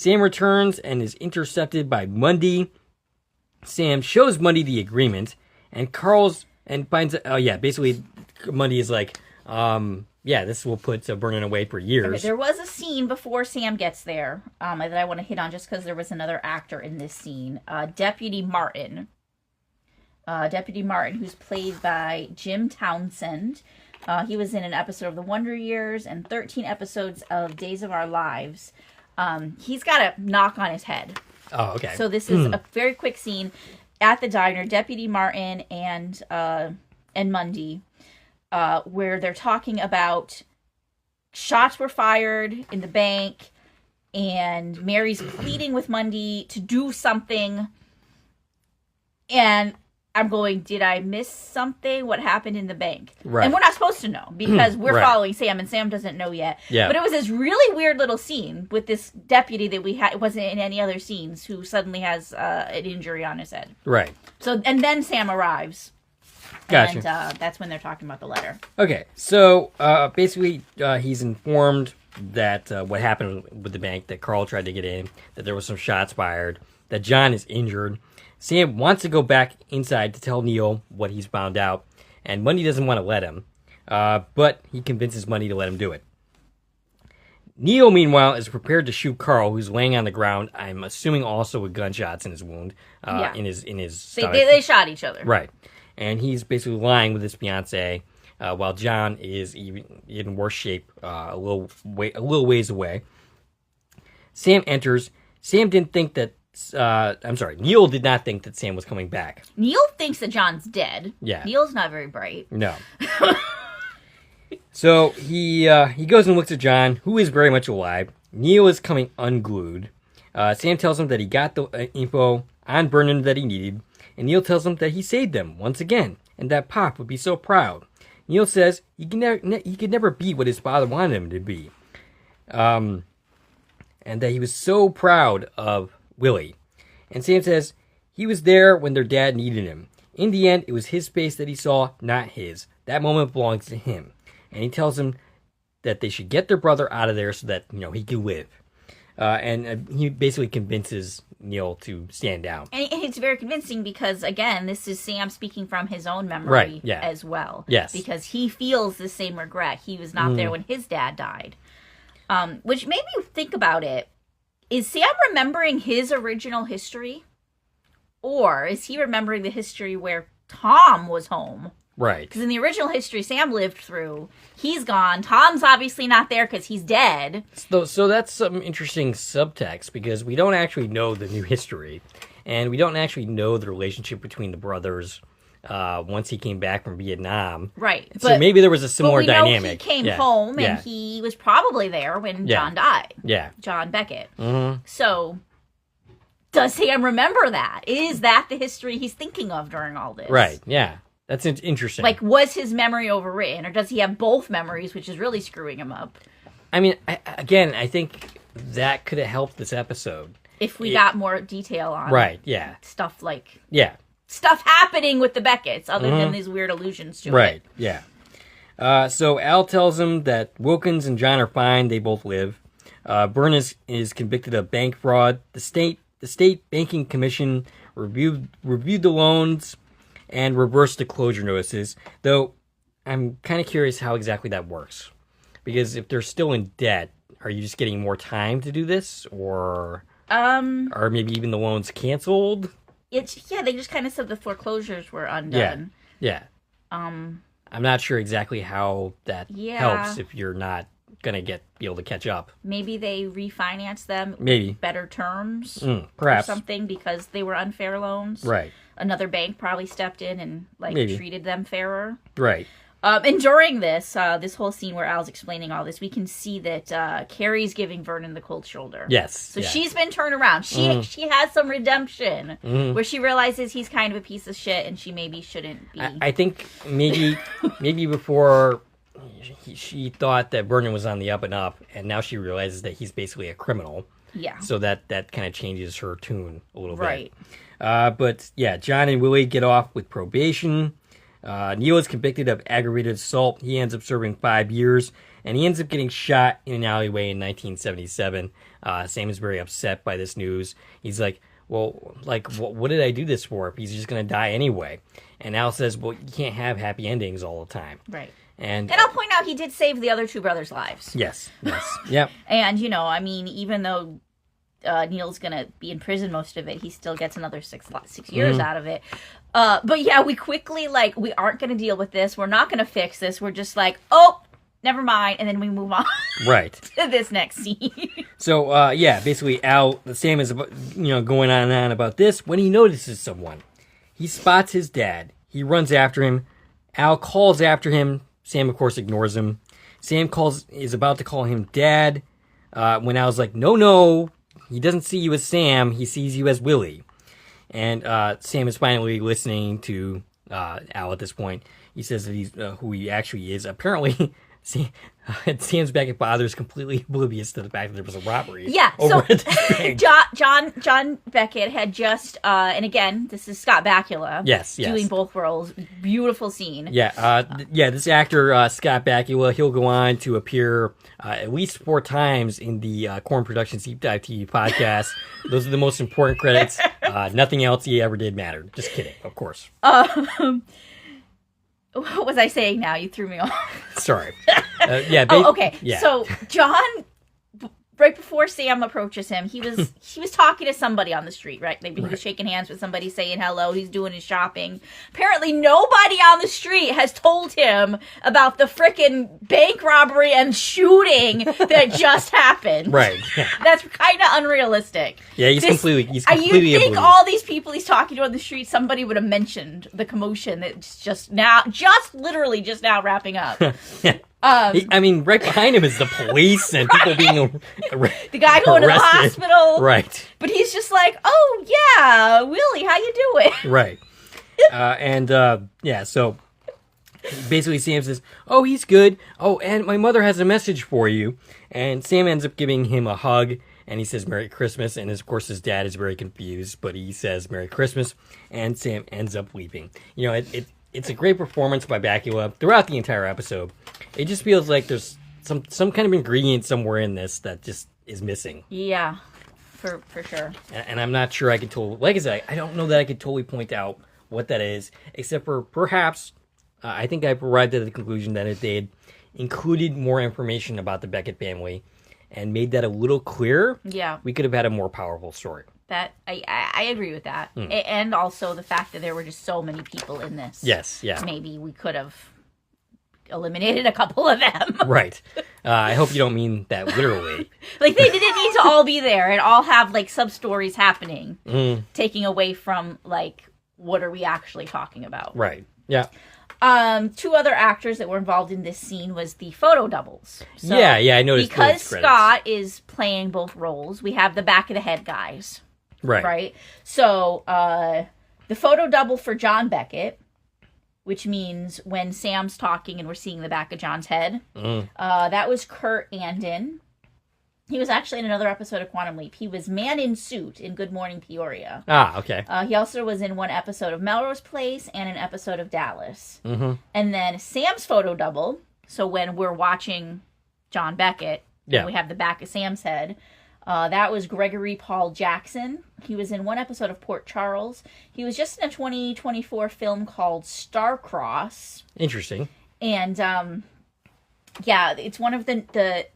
returns and is intercepted by Mundy. Sam shows Mundy the agreement, and finds basically Mundy is like, this will put Vernon away for years. Okay, there was a scene before Sam gets there that I want to hit on just because there was another actor in this scene. Deputy Martin, who's played by Jim Townsend. He was in an episode of The Wonder Years and 13 episodes of Days of Our Lives. He's got a knock on his head. Oh, okay. So this is a very quick scene at the diner. Deputy Martin and Mundy, where they're talking about shots were fired in the bank, and Mary's pleading with Mundy to do something. And I'm going, did I miss something? What happened in the bank? Right. And we're not supposed to know because we're Right. following Sam, and Sam doesn't know yet. Yeah. But it was this really weird little scene with this deputy that we had wasn't in any other scenes, who suddenly has an injury on his head. Right. So, and then Sam arrives. Gotcha. And that's when they're talking about the letter. Okay, so basically he's informed that what happened with the bank, that Carl tried to get in, that there was some shots fired, that John is injured. Sam wants to go back inside to tell Neil what he's found out, and Mundy doesn't want to let him, but he convinces Mundy to let him do it. Neil, meanwhile, is prepared to shoot Carl, who's laying on the ground. I'm assuming also with gunshots in his wound, in his stomach. They shot each other. Right. And he's basically lying with his fiancée, while John is even in worse shape, a little ways away. Sam enters. Sam didn't think that. Neil did not think that Sam was coming back. Neil thinks that John's dead. Yeah. Neil's not very bright. No. So he goes and looks at John, who is very much alive. Neil is coming unglued. Sam tells him that he got the info on Vernon that he needed, and Neil tells him that he saved them once again, and that Pop would be so proud. Neil says he could never be what his father wanted him to be, and that he was so proud of Willie. And Sam says he was there when their dad needed him. In the end, it was his face that he saw, not his. That moment belongs to him. And he tells him that they should get their brother out of there so that, he can live. And he basically convinces Neil to stand down. And it's very convincing because, again, this is Sam speaking from his own memory as well. Yes. Because he feels the same regret. He was not there when his dad died. Which made me think about it. Is Sam remembering his original history? Or is he remembering the history where Tom was home? Right. Because in the original history Sam lived through, he's gone. Tom's obviously not there because he's dead. So that's some interesting subtext, because we don't actually know the new history. And we don't actually know the relationship between the brothers once he came back from Vietnam. Right. So maybe there was a similar dynamic. Know he came home and he was probably there when John died. Yeah. John Beckett. Mm-hmm. So does Sam remember that? Is that the history he's thinking of during all this? Right. Yeah. That's interesting. Like, was his memory overwritten, or does he have both memories, which is really screwing him up? I mean, I think that could have helped this episode. If we got more detail on stuff like... Yeah. Stuff happening with the Becketts, other than these weird allusions to it. Right, yeah. So Al tells him that Wilkins and John are fine. They both live. Byrne is convicted of bank fraud. The state banking commission reviewed the loans and reversed the closure notices. Though I'm kind of curious how exactly that works, because if they're still in debt, are you just getting more time to do this, or maybe even the loans canceled? They just kind of said the foreclosures were undone. Yeah. I'm not sure exactly how that helps if you're not gonna be able to catch up. Maybe they refinance them. Maybe better terms, perhaps, or something, because they were unfair loans. Right. Another bank probably stepped in and treated them fairer. Right. And during this whole scene where Al's explaining all this, we can see that Carrie's giving Vernon the cold shoulder. Yes. So she's been turned around. She has some redemption where she realizes he's kind of a piece of shit and she maybe shouldn't be. I think maybe before she thought that Vernon was on the up and up, and now she realizes that he's basically a criminal. Yeah. So that kind of changes her tune a little right. bit. But yeah, John and Willie get off with probation. Neil is convicted of aggravated assault. He ends up serving 5 years, and he ends up getting shot in an alleyway in 1977. Sam is very upset by this news. He's like, well, like, what did I do this for if he's just going to die anyway? And Al says, well, you can't have happy endings all the time. Right. And I'll point out he did save the other two brothers' lives. Yes. Yep. And, even though Neil's going to be in prison most of it, he still gets another 6 years out of it. But yeah, we quickly, we aren't going to deal with this. We're not going to fix this. We're just like, oh, never mind. And then we move on right to this next scene. So, basically Sam is, going on and on about this when he notices someone. He spots his dad. He runs after him. Al calls after him. Sam, of course, ignores him. Sam is about to call him Dad, when Al's like, no, he doesn't see you as Sam, he sees you as Willie. And Sam is finally listening to Al at this point. He says that he's who he actually is. Apparently, Sam's Beckett father is completely oblivious to the fact that there was a robbery. Yeah, so John Beckett had just, and again, this is Scott Bakula. Yes. Doing both roles. Beautiful scene. Yeah, this actor, Scott Bakula, he'll go on to appear at least 4 times in the Corn Productions Deep Dive TV podcast. Those are the most important credits. Nothing else he ever did mattered. Just kidding, of course. What was I saying now? You threw me off. Sorry. Okay. Yeah. So John, right before Sam approaches him, he was talking to somebody on the street, right? Maybe he was shaking hands with somebody, saying hello. He's doing his shopping. Apparently, nobody on the street has told him about the frickin' bank robbery and shooting that just happened. Right. Yeah. That's kind of unrealistic. Yeah, he's completely You oblivious. think all these people he's talking to on the street, somebody would have mentioned the commotion that's just now wrapping up. Yeah. Right behind him is the police and people being the guy going arrested. to the hospital. Right. But he's just like, oh, yeah, Willie, how you doing? Right. So basically Sam says, oh, he's good. Oh, and my mother has a message for you. And Sam ends up giving him a hug, and he says Merry Christmas. And, of course, his dad is very confused, but he says Merry Christmas, and Sam ends up weeping. It's a great performance by Bakula throughout the entire episode. It just feels like there's some kind of ingredient somewhere in this that just is missing. Yeah, for sure. And I'm not sure I could totally... Like I said, I don't know that I could totally point out what that is, except for perhaps I think I've arrived at the conclusion that if they had included more information about the Beckett family and made that a little clearer, we could have had a more powerful story. That I agree with that. And also the fact that there were just so many people in this. Yes, yeah. Maybe we could have eliminated a couple of them. Right. I hope you don't mean that literally. They didn't need to all be there and all have sub-stories happening, taking away from what are we actually talking about. Right. Yeah. 2 other actors that were involved in this scene was the photo doubles. So I noticed because those Scott is playing both roles, we have the back of the head guys. Right. So the photo double for John Beckett, which means when Sam's talking and we're seeing the back of John's head, that was Kurt Andon. He was actually in another episode of Quantum Leap. He was Man in Suit in Good Morning Peoria. Ah, okay. He also was in one episode of Melrose Place and an episode of Dallas. Mm-hmm. And then Sam's photo double, so when we're watching John Beckett, and we have the back of Sam's head, that was Gregory Paul Jackson. He was in one episode of Port Charles. He was just in a 2024 film called Starcross. Interesting. And, it's one of the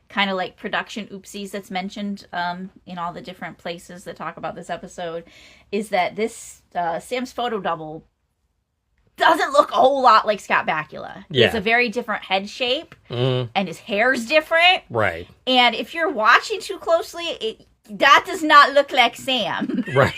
kind of production oopsies that's mentioned in all the different places that talk about this episode, is that this Sam's photo double doesn't look a whole lot like Scott Bakula. He has a very different head shape, and his hair's different. Right. And if you're watching too closely, that does not look like Sam. Right.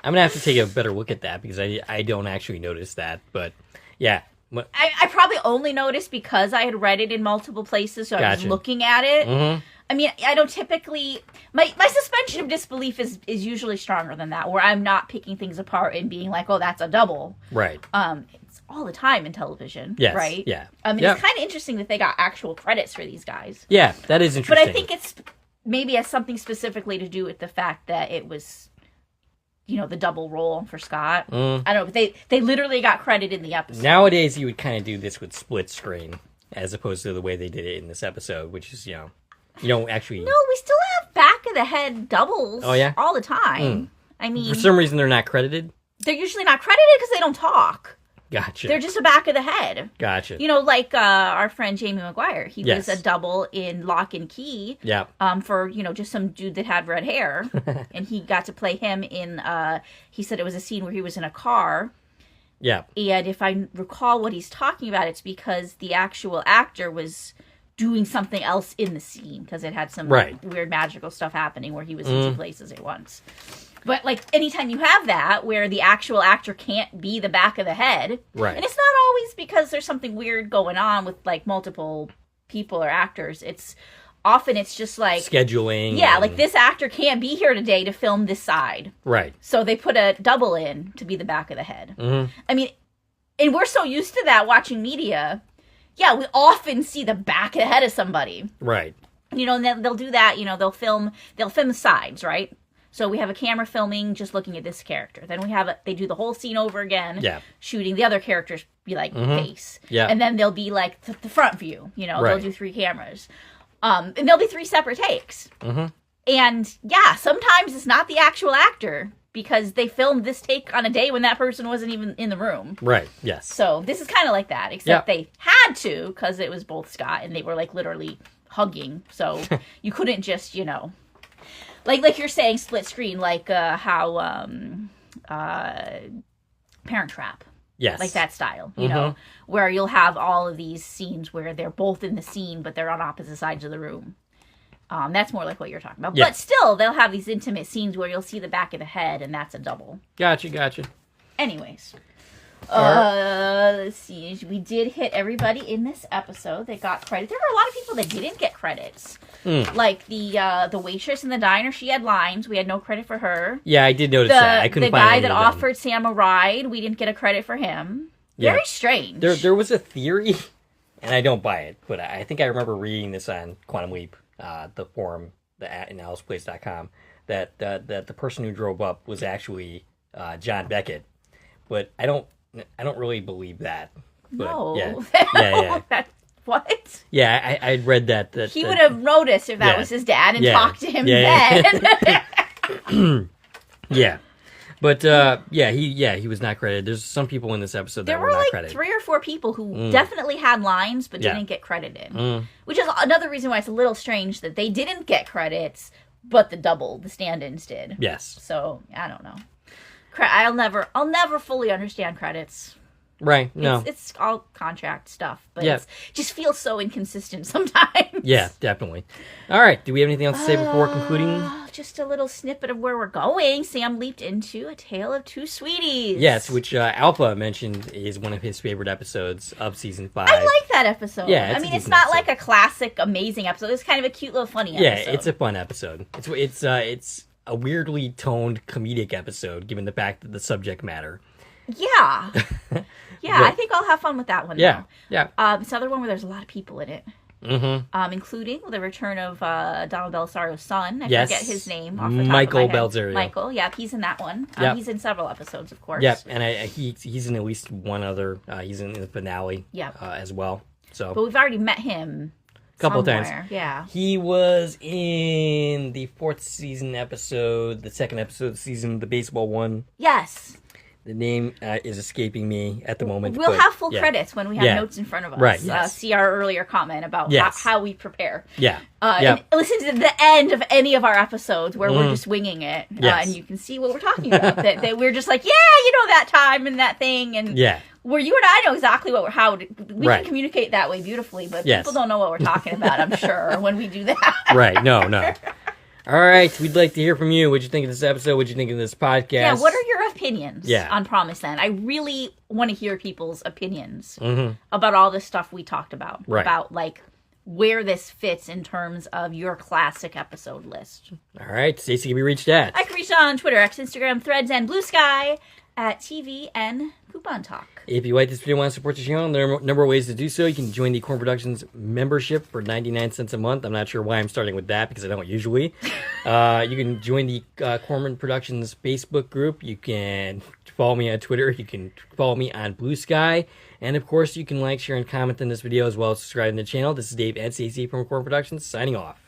I'm gonna have to take a better look at that because I don't actually notice that. But yeah, I probably only noticed because I had read it in multiple places, so I was looking at it. Mm-hmm. I mean, I don't typically... My suspension of disbelief is usually stronger than that, where I'm not picking things apart and being like, oh, that's a double. Right. It's all the time in television, yes. right? Yeah. It's kind of interesting that they got actual credits for these guys. Yeah, that is interesting. But I think it's maybe has something specifically to do with the fact that it was, the double role for Scott. I don't know, but they literally got credit in the episode. Nowadays, you would kind of do this with split screen, as opposed to the way they did it in this episode, which is, you don't actually... No, we still have back of the head doubles all the time. I mean... For some reason, they're not credited? They're usually not credited because they don't talk. Gotcha. They're just a back of the head. Gotcha. Like our friend Jamie Maguire. He was a double in Lock and Key. Yeah. For, just some dude that had red hair. And he got to play him in, he said it was a scene where he was in a car. Yeah. And if I recall what he's talking about, it's because the actual actor was doing something else in the scene because it had some weird magical stuff happening where he was in two places at once. But, anytime you have that, where the actual actor can't be the back of the head, right. And it's not always because there's something weird going on with, multiple people or actors. It's just, scheduling. Yeah, this actor can't be here today to film this side. Right. So they put a double in to be the back of the head. Mm-hmm. I mean, and we're so used to that watching media. Yeah, we often see the back of the head of somebody. Right. And they'll do that, they'll film the sides, right? So we have a camera filming just looking at this character. Then they do the whole scene over again, shooting the other character's face. Yeah. And then they'll be the front view, they'll do 3 cameras. And there'll be 3 separate takes. Mm-hmm. And sometimes it's not the actual actor because they filmed this take on a day when that person wasn't even in the room. Right, yes. So this is kind of like that, except they had to because it was both Scott and they were literally hugging. So you couldn't just, like you're saying split screen, how Parent Trap. Yes. Like that style, where you'll have all of these scenes where they're both in the scene, but they're on opposite sides of the room. That's more like what you're talking about. Yeah. But still, they'll have these intimate scenes where you'll see the back of the head, and that's a double. Gotcha. Anyways. Let's see. We did hit everybody in this episode that got credit. There were a lot of people that didn't get credits. Like the waitress in the diner, she had lines. We had no credit for her. Yeah, I did notice that. I couldn't find the guy any that of them. offered Sam a ride, we didn't get a credit for him. Yeah. Very strange. There was a theory, and I don't buy it, but I think I remember reading this on Quantum Leap, the forum, in AlicePlace.com, that the person who drove up was actually John Beckett, but I don't really believe that. But, no. Yeah. What? Yeah, I'd read that. He would have noticed if that was his dad and talked to him then. Yeah. But, he was not credited. There's some people in this episode that were not credited. There were 3 or 4 people who definitely had lines but didn't get credited. Which is another reason why it's a little strange that they didn't get credits, but the stand-ins did. Yes. So, I don't know. I'll never fully understand credits. Right, no. It's all contract stuff, but it just feels so inconsistent sometimes. Yeah, definitely. All right, do we have anything else to say before concluding? Just a little snippet of where we're going. Sam leaped into A Tale of Two Sweeties. Yes, which Alpha mentioned is one of his favorite episodes of Season 5. I like that episode. Yeah, it's not like a classic, amazing episode. It's kind of a cute little funny episode. Yeah, it's a fun episode. It's a weirdly toned comedic episode, given the fact that the subject matter. Yeah. Yeah, I think I'll have fun with that one. Yeah, though. yeah. It's another one where there's a lot of people in it. Mm-hmm. Including the return of Donald Belisaro's son. I forget his name off the top Michael of my head. Belzero. Michael, he's in that one. He's in several episodes, of course. Yep, and he's in at least one other. He's in the finale as well. So, but we've already met him a couple of somewhere. times. Yeah. He was in the 4th season episode, the 2nd episode of the season, the baseball one. Yes. The name is escaping me at the moment. We'll have full credits when we have notes in front of us. Right, yes. See our earlier comment about how we prepare. Yeah. And listen to the end of any of our episodes where we're just winging it. Yes. And you can see what we're talking about. that we're just like, that time and that thing. And where you and I know exactly we can communicate that way beautifully, but people don't know what we're talking about, I'm sure, when we do that. Right. No. All right, we'd like to hear from you. What'd you think of this episode? What'd you think of this podcast? Yeah, what are your opinions Yeah. on Promised Land? I really want to hear people's opinions about all the stuff we talked about. Right. About, like, where this fits in terms of your classic episode list. All right, Stacie can be reached at. I can reach on Twitter, X, Instagram, Threads, and Blue Sky at TV and Coupon Talk. If you like this video and want to support the channel, there are a number of ways to do so. You can join the Corn Productions membership for 99 cents a month. I'm not sure why I'm starting with that because I don't usually. You can join the Corn Productions Facebook group. You can follow me on Twitter. You can follow me on Blue Sky. And, of course, you can like, share, and comment on this video as well as subscribe to the channel. This is Dave and Stacie from Corn Productions signing off.